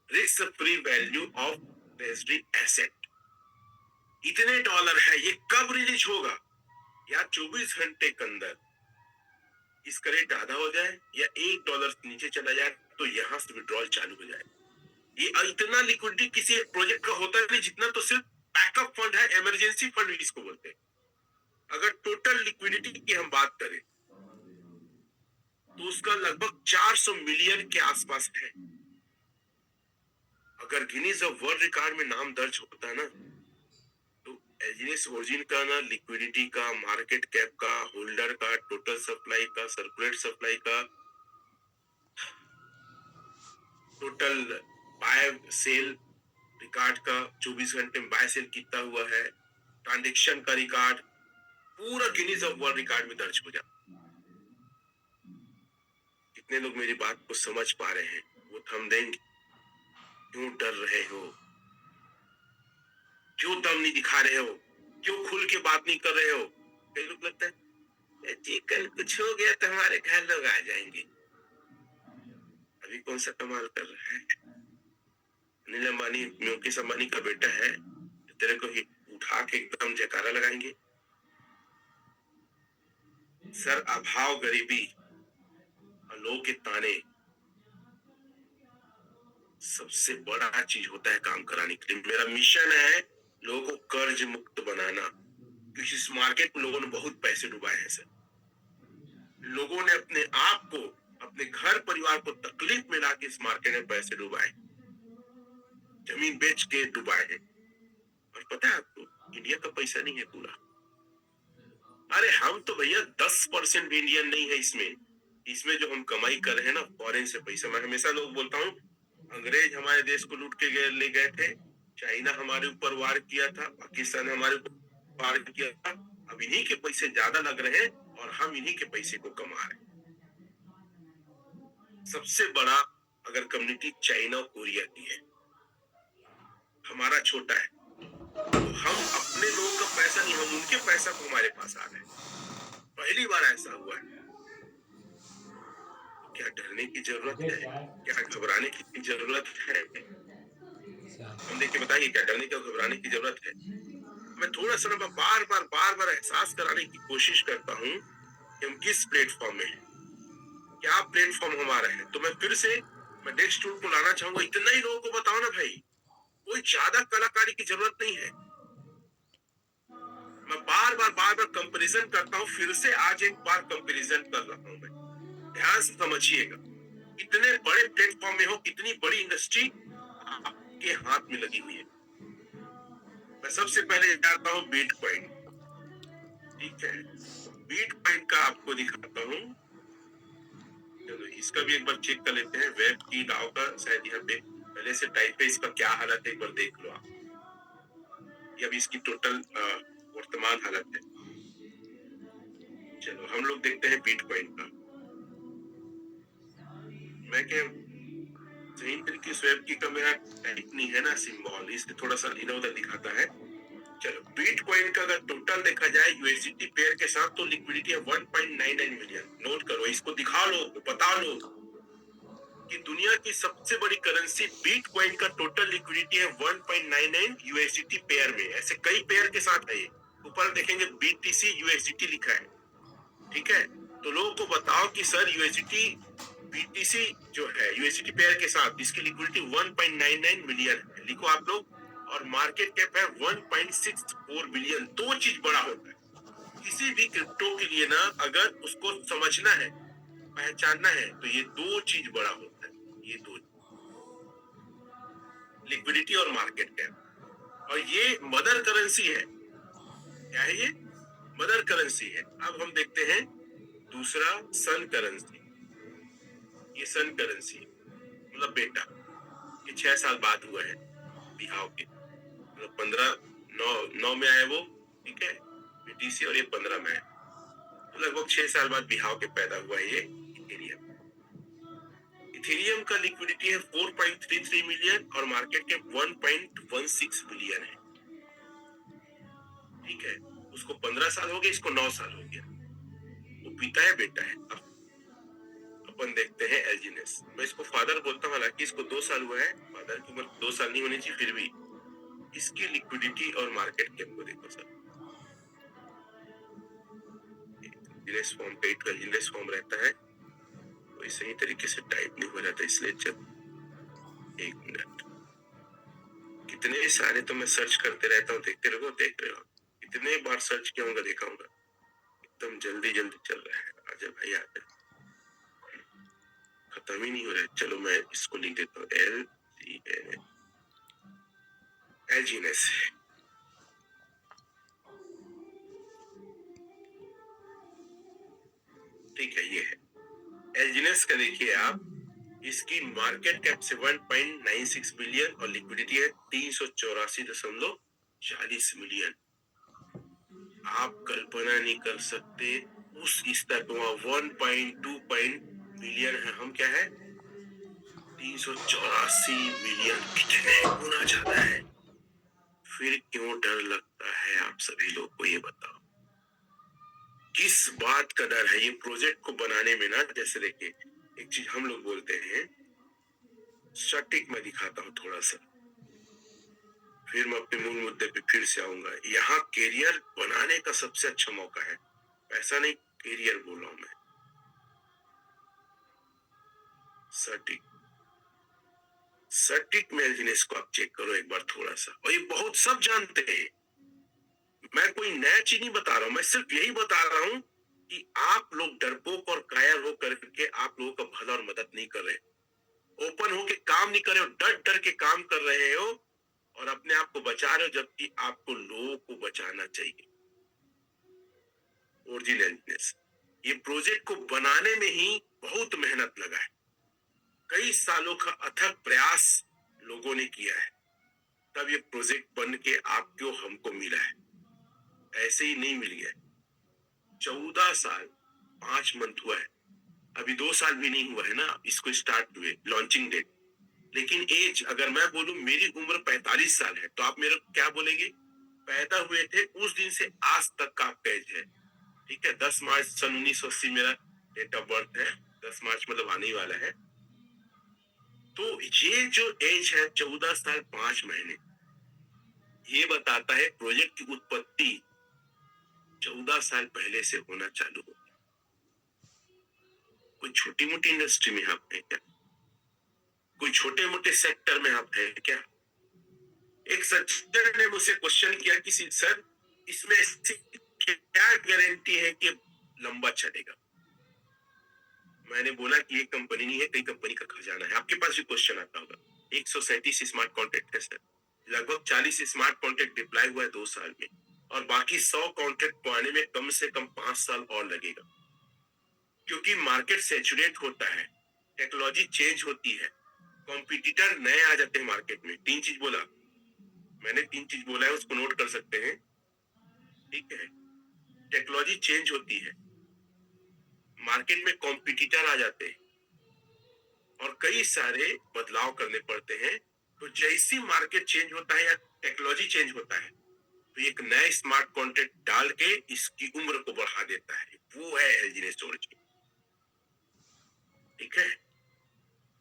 risk free value of treasury asset इतने डॉलर है। ये कब रिलीज होगा? या 24 घंटे के अंदर इसका रेट आधा हो जाए या $1 नीचे चला जाए तो यहां से विड्रॉल चालू हो जाए। ये इतना लिक्विडिटी किसी एक प्रोजेक्ट का होता नहीं, जितना तो सिर्फ बैकअप फंड है, इमरजेंसी फंड इसको बोलते हैं। अगर टोटल लिक्विडिटी की हम बात करें तो उसका लगभग 400 मिलियन के आसपास है। अगर गिनीज ऑफ वर्ल्ड रिकॉर्ड में नाम दर्ज होता है ना तो एलजीएस ओरिजिन का ना, लिक्विडिटी का, मार्केट कैप का, होल्डर का, टोटल सप्लाई का, सर्कुलेट सप्लाई का, टोटल बाय सेल रिकॉर्ड का 24 घंटे में बाय सेल कितना हुआ है, ट्रांजेक्शन का रिकॉर्ड पूरा गिनीज ऑफ वर्ल्ड रिकॉर्ड में दर्ज हो जाता। कितने लोग मेरी बात को समझ पा रहे हैं? वो थम देंगे। क्यों डर रहे हो? क्यों दम नहीं दिखा रहे हो? क्यों खुल के बात नहीं कर रहे हो? कई लोग लगता है जी कल कुछ हो गया तो हमारे घर लोग आ जाएंगे। अभी कौन सा कमाल कर रहा है? अनिल अंबानी मुकेश अंबानी का बेटा है, तेरे को ही उठा के एकदम जयकारा लगाएंगे। सर अभाव, गरीबी और लोगों के ताने सबसे बड़ा चीज होता है काम कराने के लिए। मेरा मिशन है लोगों को कर्ज मुक्त बनाना, क्योंकि इस मार्केट में लोगों ने बहुत पैसे डुबाए हैं सर। लोगों ने अपने आप को, अपने घर परिवार को तकलीफ में लाके इस मार्केट में पैसे डुबाए, जमीन बेच के डुबाए हैं। और पता है आपको, इंडिया का पैसा नहीं है पूरा। अरे हम तो भैया 10% भी इंडियन नहीं है इसमें। इसमें जो हम कमाई कर रहे हैं ना फॉरेन से पैसा। मैं हमेशा लोग बोलता हूँ, अंग्रेज हमारे देश को लूट के ले गए थे, चाइना हमारे ऊपर वार किया था, पाकिस्तान हमारे ऊपर वार किया था। अब इन्हीं के पैसे ज्यादा लग रहे हैं और हम इन्हीं के पैसे को कमा रहे हैं। सबसे बड़ा अगर कम्युनिटी चाइना और कोरिया की है, हमारा छोटा है, तो हम अपने लोगों का पैसा नहीं, हम उनके पैसा को हमारे पास आ रहे हैं। पहली बार ऐसा हुआ है। क्या डरने की जरूरत है? क्या घबराने की जरूरत है? हम देखिए, बताइए क्या डरने का घबराने की जरूरत है? मैं थोड़ा सा बार बार एहसास कराने की कोशिश करता हूँ कि हम किस प्लेटफॉर्म में हैं, क्या प्लेटफॉर्म हमारा है। तो मैं फिर से डेस्क टूल को लाना चाहूंगा। इतना ही लोगों को बताओ ना भाई, कोई ज्यादा कलाकारी की जरूरत नहीं है। मैं बार बार कंपैरिजन करता हूँ, फिर से आज एक बार कंपैरिजन कर रहा हूँ। मैं ध्यान से समझिएगा, इतने बड़े प्लेटफॉर्म में हो, इतनी बड़ी इंडस्ट्री आपके हाथ में लगी हुई है। मैं सबसे पहले जाता हूँ बिटकॉइन। ठीक है, बिटकॉइन का आपको दिखाता हूँ। चलो इसका भी एक बार चेक कर लेते हैं। वेब की डाउ का शायद यहाँ पे पहले से टाइप है, इसका क्या हालत है एक बार देख लो आप। ये अभी इसकी टोटल वर्तमान हालत है। चलो हम लोग देखते हैं बिटकॉइन का। मैं क्या सही तरीके से वेब की का मेरा टाइप नहीं है ना सिंबल, इसलिए थोड़ा सा इधर उधर दिखाता है। चलो बिटकॉइन का अगर टोटल देखा जाए यूएसडीटी पेयर के साथ, तो लिक्विडिटी है 1.99 मिलियन। नोट करो इसको, दिखा लो, बता लो कि दुनिया की सबसे बड़ी करेंसी बिटकॉइन का टोटल लिक्विडिटी है 1.99 यूएसडीटी पेयर में। ऐसे कई पेयर के साथ है। ऊपर देखेंगे बीटीसी यूएसडीटी लिखा है। ठीक है, तो लोगों को बताओ कि सर यूएसडीटी बीटीसी जो है यूएसडीटी पेयर के साथ, इसकी लिक्विडिटी 1.99 मिलियन है, लिखो आप लोग। और मार्केट कैप है 1.64 बिलियन। दो चीज बड़ा होता है किसी भी क्रिप्टो के लिए ना, अगर उसको समझना है, पहचानना है, तो ये दो चीज बड़ा होता है। ये दो, लिक्विडिटी और मार्केट कैप। और ये मदर करेंसी है। क्या है ये? मदर करेंसी है। अब हम देखते हैं दूसरा, सन करेंसी। ये सन करेंसी मतलब बेटा, ये 6 साल बाद हुआ है बिहाव के, मतलब 15 9 में आए वो। ठीक है, बीटीसी, और ये 15 में आए, तो लगभग 6 साल बाद बिहाव के पैदा हुआ है ये इथेरियम। इथेरियम का लिक्विडिटी है 4.33 मिलियन और मार्केट के 1.16 बिलियन है। ठीक है, उसको 15 साल हो गए, इसको 9 साल हो गया। वो पिता है बेटा है। अब अपन देखते हैं एल्जिनस। मैं इसको फादर बोलता हूँ, हालांकि इसको 2 साल हुआ है। फादर की उम्र 2 साल नहीं होनी चाहिए, फिर भी इसकी लिक्विडिटी और मार्केट कैप को देखो सर। एल्जिनस फॉर्म का एक एल्जिनस फॉर्म रहता है, कोई सही तरीके से टाइप नहीं हो रहा था, इसलिए जब एक मिनट, कितने सारे तो मैं सर्च करते रहता हूँ, देखते रहो, देख रहे हो कितने बार सर्च किया होगा, देखा होगा। एकदम जल्दी जल्दी चल रहा है। आजा भाई आजा, खत्म ही नहीं हो रहा है। चलो मैं इसको लिख देता हूँ, एल्जिनस। ठीक है, ये है एल्जिनस का। देखिए आप, इसकी मार्केट कैप 7.96 बिलियन और लिक्विडिटी है 384.40 मिलियन। आप कल्पना नहीं कर सकते उस स्तर पर वहां 1.2 बिलियन है, हम क्या है 384 मिलियन, कितने गुना ज्यादा है। फिर क्यों डर लगता है आप सभी लोग को, ये बताओ किस बात का डर है। ये प्रोजेक्ट को बनाने में ना, जैसे देखिए एक चीज हम लोग बोलते हैं, स्टैटिक में दिखाता हूं थोड़ा सा, फिर मैं अपने मूल मुद्दे पे फिर से आऊंगा। यहाँ कैरियर बनाने का सबसे अच्छा मौका है, ऐसा नहीं कैरियर बोल रहा हूं मैं, स्टैटिक। स्टैटिक में एल्जीनेस को आप चेक करो एक बार थोड़ा सा, और ये बहुत सब जानते हैं, मैं कोई नया चीज नहीं बता रहा हूं, मैं सिर्फ यही बता रहा हूं कि आप लोग डरपोक और कायर हो करके आप लोगों का भला और मदद नहीं कर रहे, ओपन होके काम नहीं कर रहे हो, डर डर के काम कर रहे हो और अपने आप को बचा रहे हो, जबकि आपको लोगों को बचाना चाहिए। ओरिजिनलनेस, ये प्रोजेक्ट को बनाने में ही बहुत मेहनत लगा है, कई सालों का अथक प्रयास लोगों ने किया है, तब ये प्रोजेक्ट बन के आपको हमको मिला है, ऐसे ही नहीं मिल गया। 14 साल 5 मंथ हुआ है, अभी 2 साल भी नहीं हुआ है ना इसको स्टार्ट हुए, लॉन्चिंग डेट। लेकिन एज अगर मैं बोलूं मेरी उम्र 45 साल है, तो आप मेरे क्या बोलेंगे, पैदा हुए थे उस दिन से आज तक का आपका एज है, ठीक है। 10 मार्च सन 1980 मेरा डेट ऑफ बर्थ है, 10 मार्च मतलब आने वाला है। तो ये जो एज है 14 साल 5 महीने, ये बताता है प्रोजेक्ट की उत्पत्ति 14 साल पहले से होना चालू हो। कोई छोटी मोटी इंडस्ट्री में आप है क्या, कोई छोटे मोटे सेक्टर में आप है क्या। एक सज्जन ने मुझसे क्वेश्चन किया कि सर इसमें क्या गारंटी है कि लंबा चलेगा। मैंने बोला कि ये कंपनी नहीं है, कई कंपनी का खजाना है। आपके पास भी क्वेश्चन आता होगा, 137 स्मार्ट कॉन्ट्रैक्ट है सर, लगभग 40 स्मार्ट कॉन्ट्रैक्ट डिप्लॉय हुआ है 2 साल में, और बाकी 100 कॉन्ट्रैक्ट पाने में कम से कम 5 साल और लगेगा, क्योंकि मार्केट सैचुरेट होता है, टेक्नोलॉजी चेंज होती है, कॉम्पिटिटर नए आ जाते हैं मार्केट में। 3 चीज बोला मैंने, 3 चीज बोला है, उसको नोट कर सकते हैं, ठीक है। टेक्नोलॉजी चेंज होती है, मार्केट में कॉम्पिटिटर आ जाते हैं और कई सारे बदलाव करने पड़ते हैं। तो जैसी मार्केट चेंज होता है या टेक्नोलॉजी चेंज होता है, तो एक नया स्मार्ट कॉन्ट्रैक्ट डाल के इसकी उम्र को बढ़ा देता है, वो है एलजी स्टोरेज, ठीक है।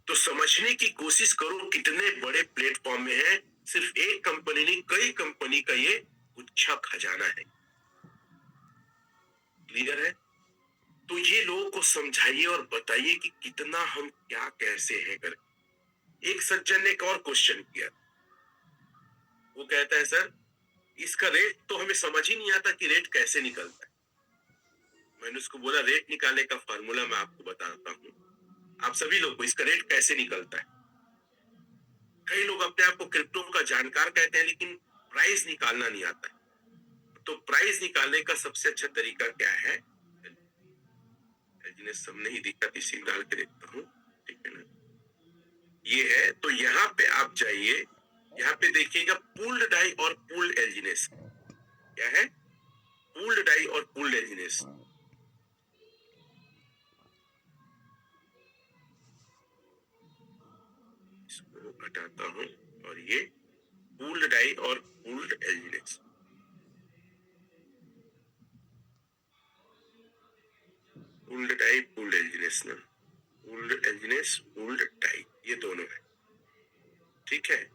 तो समझने की कोशिश करो कितने बड़े प्लेटफॉर्म में है, सिर्फ एक कंपनी नहीं कई कंपनी का ये गुच्छा खजाना है, क्लियर है। तो ये लोगों को समझाइए और बताइए कि कितना हम क्या कैसे है कर। एक सज्जन ने एक और क्वेश्चन किया, वो कहता है सर इसका रेट तो हमें समझ ही नहीं आता कि रेट कैसे निकलता है। मैंने उसको बोला रेट निकालने का फार्मूला मैं आपको बताता हूँ, आप सभी लोग को इसका रेट कैसे निकलता है। कई लोग अपने आप को क्रिप्टो का जानकार कहते हैं, लेकिन प्राइस निकालना नहीं आता है। तो प्राइस निकालने का सबसे अच्छा तरीका क्या है, जिन्हें सब नहीं दिखा इसी डाल के देखता हूँ, ठीक है ना, ये है। तो यहाँ पे आप जाइए, यहाँ पे देखिएगा पूल्ड डाई और पूल्ड एल्जीनेस, क्या है पूल्ड डाई और पूल्ड एल्जीनेस। इसको हटाता हूं, और ये पूल्ड डाई और पूल्ड एल्जीनेस, पूल्ड डाई पूल्ड एल्जीनेस ना, पूल्ड एल्जीनेस पूल्ड डाई, ये दोनों है, ठीक है।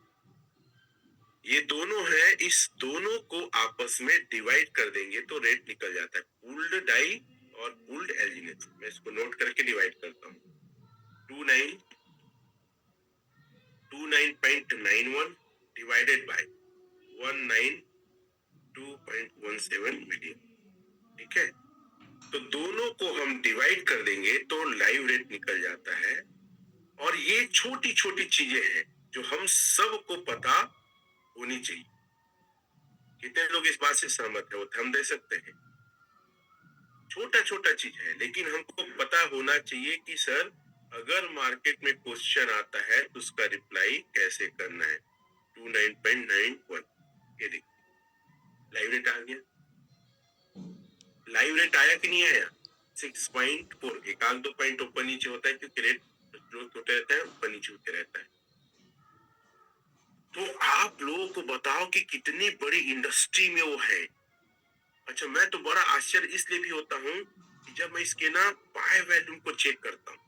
ये दोनों है, इस दोनों को आपस में डिवाइड कर देंगे तो रेट निकल जाता है, पूल्ड डाई और पूल्ड एल्जीनेस। मैं इसको नोट करके डिवाइड करता हूँ, 29.91 डिवाइडेड बाय 192.17 मिलियन, ठीक है। तो दोनों को हम डिवाइड कर देंगे तो लाइव रेट निकल जाता है। और ये छोटी छोटी चीजें हैं जो हम सबको पता होनी चाहिए। कितने लोग इस बात से सहमत है, वो थंब दे सकते हैं। छोटा छोटा चीज है, लेकिन हमको पता होना चाहिए कि सर अगर मार्केट में क्वेश्चन आता है तो उसका रिप्लाई कैसे करना है। 29.91 ये देखिए लाइव रेट आ गया। लाइव रेट आया कि नहीं आया? 6.4 एक आध 2 पॉइंट ऊपर नीचे होता है क्योंकि रेट ग्रोथ होते रहता है, ऊपर नीचे होते रहता है। तो आप लोगों को बताओ कि कितनी बड़ी इंडस्ट्री में वो है। अच्छा, मैं तो बड़ा आश्चर्य इसलिए भी होता हूँ कि जब मैं इसके ना बाय वैल्यूम को चेक करता हूँ,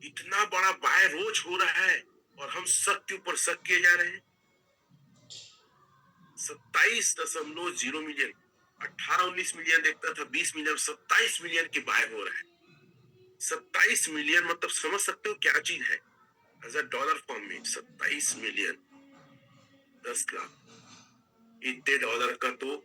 इतना बड़ा बाय रोज हो रहा है और हम शक के ऊपर शक किए जा रहे हैं। 27.0 मिलियन, 18-19 मिलियन देखता था, 20 मिलियन, 27 मिलियन के बाय हो रहा है। 27 मिलियन मतलब समझ सकते हो क्या चीज है? एज अ डॉलर फॉर्म में 27 मिलियन 10 लाख, इतने डॉलर का तो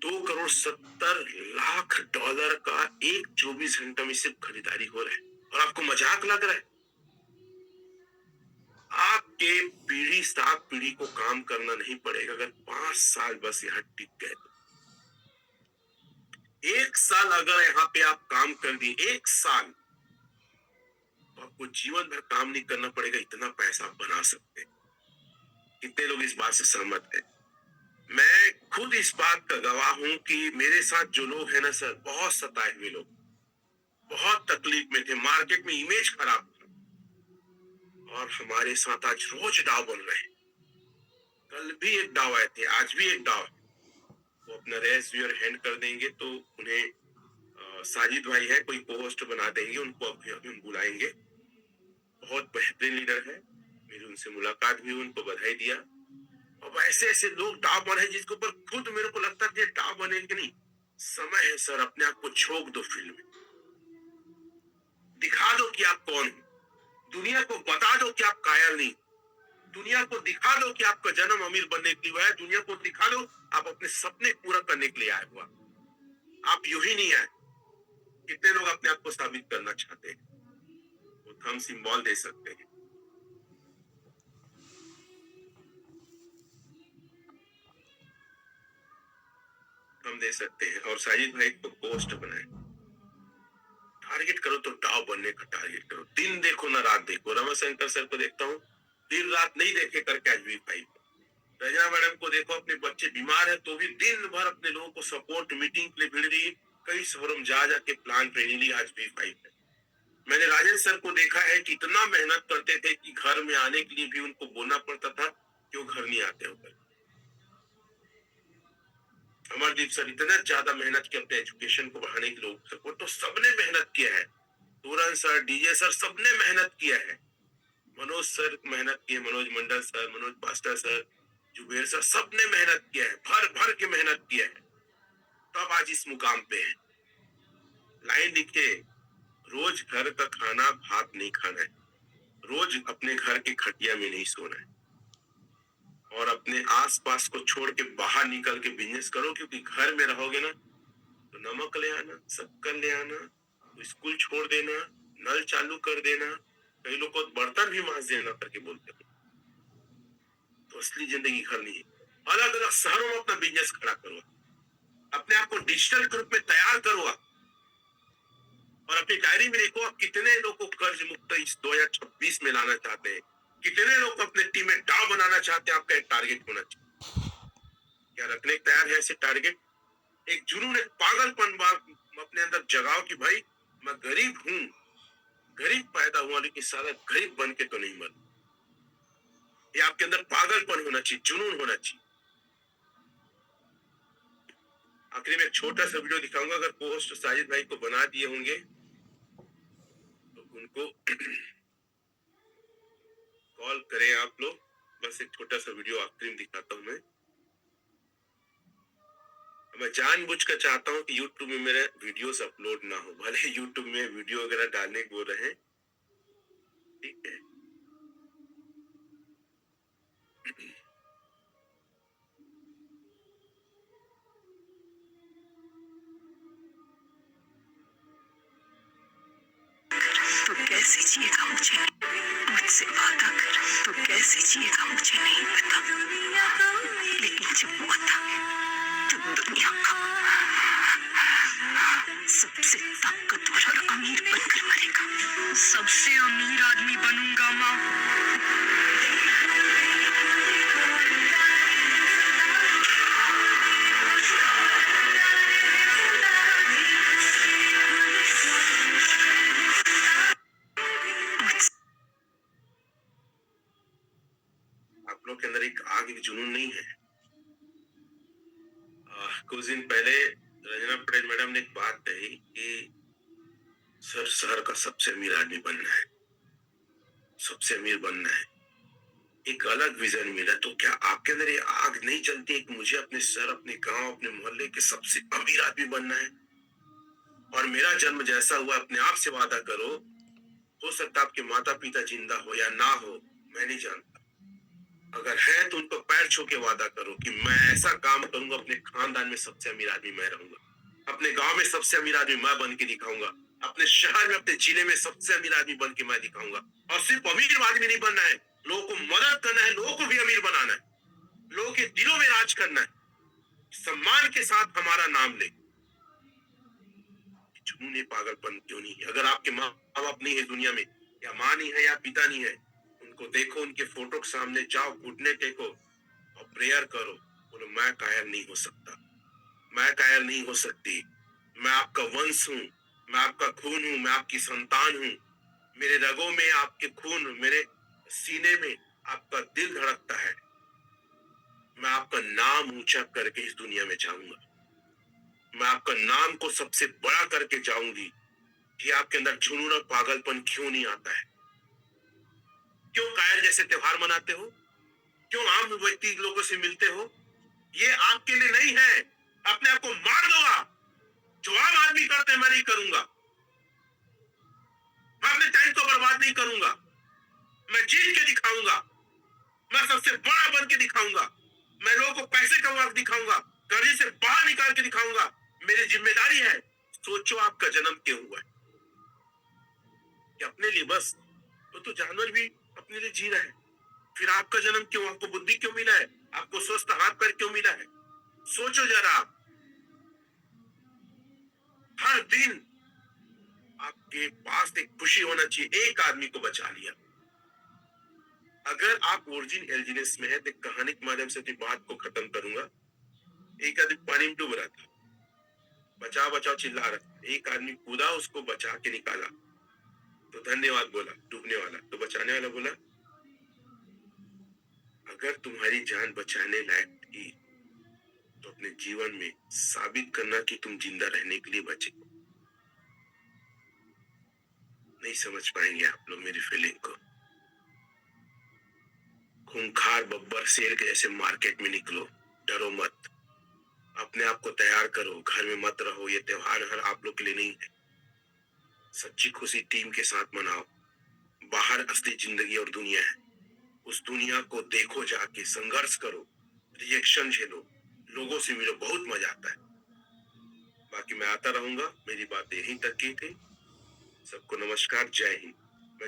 2 करोड़ 70 लाख डॉलर का एक 24 घंटा में सिर्फ खरीदारी हो रहा है। और आपको मजाक लग रहा है? आपके पीढ़ी 7 पीढ़ी को काम करना नहीं पड़ेगा अगर 5 साल बस यहाँ टिक गए तो। 1 साल अगर यहाँ पे आप काम कर दिए, 1 साल, तो आपको जीवन भर काम नहीं करना पड़ेगा, इतना पैसा बना सकते हैं। कितने लोग इस बात से सहमत हैं? मैं खुद इस बात का गवाह हूं कि मेरे साथ जो लोग हैं ना सर, बहुत सताए हुए लोग, बहुत तकलीफ में थे, मार्केट में इमेज खराब था, और हमारे साथ आज रोज डाव बन रहे हैं। कल भी एक डाव आए थे, आज भी एक डाव है। वो अपना रेस व्यूअर हैंड कर देंगे तो उन्हें साजिद भाई है, कोई पोस्ट बना देंगे, उनको अभी अभी हम बुलाएंगे। बहुत बेहतरीन लीडर है, मेरी उनसे मुलाकात भी, उनको बधाई दिया। अब ऐसे ऐसे लोग डाव बने जिसके ऊपर खुद मेरे को लगता है डाव बनेंगे नहीं। समय है सर, अपने आप को झोंक दो फील्ड में, दिखा दो कि आप कौन हो, दुनिया को बता दो कि आप कायल नहीं, दुनिया को दिखा दो कि आपका जन्म अमीर बनने के लिए हुआ है, दुनिया को दिखा दो आप अपने सपने पूरा करने के लिए आए हुआ, आप यूं ही नहीं आए। कितने लोग अपने आप को साबित करना चाहते हैं, वो थंब सिंबल दे सकते हैं। हम दे सकते हैं, और साजिद भाई को पोस्ट बनाए, टारगेट करो तो डाव बनने का टारगेट करो, दिन देखो ना रात देखो। रमाशंकर सर को देखता हूँ, दिन रात नहीं देखे करके आज V5। रजना मैडम को देखो, अपने बच्चे बीमार है तो भी दिन भर अपने लोगों को सपोर्ट मीटिंग के लिए भिड़ रही, कई शहरों में जा जाके प्लान ट्रेनिंग ली, आज V5 है। मैंने राजेश सर को देखा है कि इतना मेहनत करते थे कि घर में आने के लिए भी उनको बोलना पड़ता था कि वो घर नहीं आते होकर। अमरदीप सर इतना ज्यादा मेहनत किया अपने एजुकेशन को बढ़ाने के लिए, सपोर्ट तो सबने मेहनत किया है। तोरण सर, डीजे सर, सबने मेहनत किया है। मनोज सर मेहनत किए, Manoj Mandal sir, Manoj pastor sir, Zuber sir, सबने मेहनत किया है, भर भर के मेहनत किया है, तब आज इस मुकाम पे है। लाइन लिखे, रोज घर का खाना भात नहीं खाना है, रोज अपने घर के खटिया में नहीं सोना है, और अपने आसपास को छोड़ के बाहर निकल के बिजनेस करो, क्योंकि घर में रहोगे ना तो नमक ले आना, शक्कर ले आना, तो स्कूल छोड़ देना, नल चालू कर देना, कई लोग को बर्तन भी मांज देना करके बोलते हैं। तो असली जिंदगी घर नहीं है। अलग अलग शहरों में अपना बिजनेस खड़ा करो, अपने आप को डिजिटल ग्रुप में तैयार करो, और अपनी डायरी में लिखो आप कितने लोग को कर्ज मुक्त इस 2026 में लाना चाहते हैं, कितने लोग अपने टीम में डाव बनाना चाहते हैं। आपका एक टारगेट होना चाहिए, क्या रखने तैयार है ऐसे टारगेट? एक जुनून, एक पागलपन अपने अंदर जगाओ कि भाई मैं गरीब हूं, गरीब पैदा हुआ, लेकिन सारा गरीब बन के तो नहीं मर। ये आपके अंदर पागलपन होना चाहिए, जुनून होना चाहिए। आखिरी में एक छोटा सा वीडियो दिखाऊंगा, अगर पोस्ट साजिद भाई को बना दिए होंगे तो उनको कॉल करें आप लोग। बस एक छोटा सा वीडियो आखिरी में दिखाता हूं मैं जानबूझ कर चाहता हूं कि YouTube में मेरे वीडियोस अपलोड ना हो, भले YouTube में वीडियो वगैरह डालने को बोल रहे हैं, ठीक है। तो कैसे जिएगा मुझे मुझसे वादा कर, तो कैसे जिएगा मुझे नहीं पता, लेकिन जब वो था तो दुनिया का सब सबसे ताकतवर और अमीर बनकर मरेगा। सबसे अमीर आदमी बनूंगा माँ। आप लोग के अंदर एक आग, एक जुनून नहीं है? कुछ दिन पहले रंजना पटेल मैडम ने एक बात कही कि सर, शहर का सबसे अमीर आदमी बनना है, सबसे अमीर बनना है। एक अलग विजन मिला। तो क्या आपके अंदर ये आग नहीं चलती कि मुझे अपने शहर, अपने गांव, अपने मोहल्ले के सबसे अमीर आदमी बनना है? और मेरा जन्म जैसा हुआ, अपने आप से वादा करो। हो सकता आपके माता पिता जिंदा हो या ना हो, मैं नहीं जानता। अगर है तो उनको पैर छू के वादा करो कि मैं ऐसा काम करूंगा, अपने खानदान में सबसे अमीर आदमी मैं रहूंगा, अपने गांव में सबसे अमीर आदमी मैं बन के दिखाऊंगा, अपने शहर में, अपने जिले में सबसे अमीर आदमी बन के मैं दिखाऊंगा। और सिर्फ अमीर आदमी नहीं बनना है, लोगों को मदद करना है, लोगों को भी अमीर बनाना है, लोगों के दिलों में राज करना है, सम्मान के साथ हमारा नाम ले। जुनून, पागलपन क्यों नहीं है? अगर आपके माँ बाप नहीं है दुनिया में, या माँ नहीं है या पिता नहीं है, उनको देखो, उनके फोटो के सामने जाओ, घुटने टेको और प्रेयर करो। बोलो, मैं कायर नहीं हो सकता, मैं कायर नहीं हो सकती, मैं आपका वंश हूँ, मैं आपका खून हूँ, मैं आपकी संतान हूँ, मेरे रगों में आपके खून, मेरे सीने में आपका दिल धड़कता है। मैं आपका नाम ऊंचा करके इस दुनिया में जाऊंगा, मैं आपका नाम को सबसे बड़ा करके जाऊंगी। कि आपके अंदर जुनून और पागलपन क्यों नहीं आता है? क्यों कायर जैसे त्योहार मनाते हो? क्यों आम व्यक्ति लोगों से मिलते हो? ये आपके लिए नहीं है। अपने आप को मार दूंगा। जो आम आदमी करते हैं मैं नहीं करूंगा। मैं अपने टाइम को बर्बाद नहीं करूंगा। मैं जीत के दिखाऊंगा, मैं सबसे बड़ा बन के दिखाऊंगा, मैं लोगों को पैसे कमा के दिखाऊंगा, कर्जे से बाहर निकाल के दिखाऊंगा। मेरी जिम्मेदारी है। सोचो, आपका जन्म क्यों हुआ है? कि अपने लिए बस? तो जानवर भी अपने लिए जी रहे हैं। फिर आपका जन्म क्यों? आपको बुद्धि क्यों मिला है? आपको स्वस्थ हाथ पैर क्यों मिला है? सोचो जरा। आप हर दिन आपके पास एक खुशी होना चाहिए, एक आदमी को बचा लिया। अगर आप ओरिजिन एल्जीनेस में है तो कहानी के माध्यम से बात को खत्म करूंगा। एक आदमी पानी में डूब रहा था, बचाओ बचाओ चिल्ला रहा था। एक आदमी कूदा, उसको बचा के निकाला, तो धन्यवाद बोला डूबने वाला। तो बचाने वाला बोला, अगर तुम्हारी जान बचाने लायक थी तो अपने जीवन में साबित करना कि तुम जिंदा रहने के लिए बचे। नहीं समझ पाएंगे आप लोग मेरी फीलिंग को। खूंखार बब्बर शेर के जैसे मार्केट में निकलो, डरो मत, अपने आप को तैयार करो, घर में मत रहो। ये त्योहार हर आप लोग के लिए नहीं है। सच्ची खुशी टीम के साथ मनाओ। बाहर असली जिंदगी और दुनिया है, उस दुनिया को देखो, जाके संघर्ष करो, रिएक्शन झेलो, लोगों से मिलो, बहुत मजा आता है। बाकी मैं आता रहूंगा। मेरी बात यहीं तक की थी। सबको नमस्कार, जय हिंद।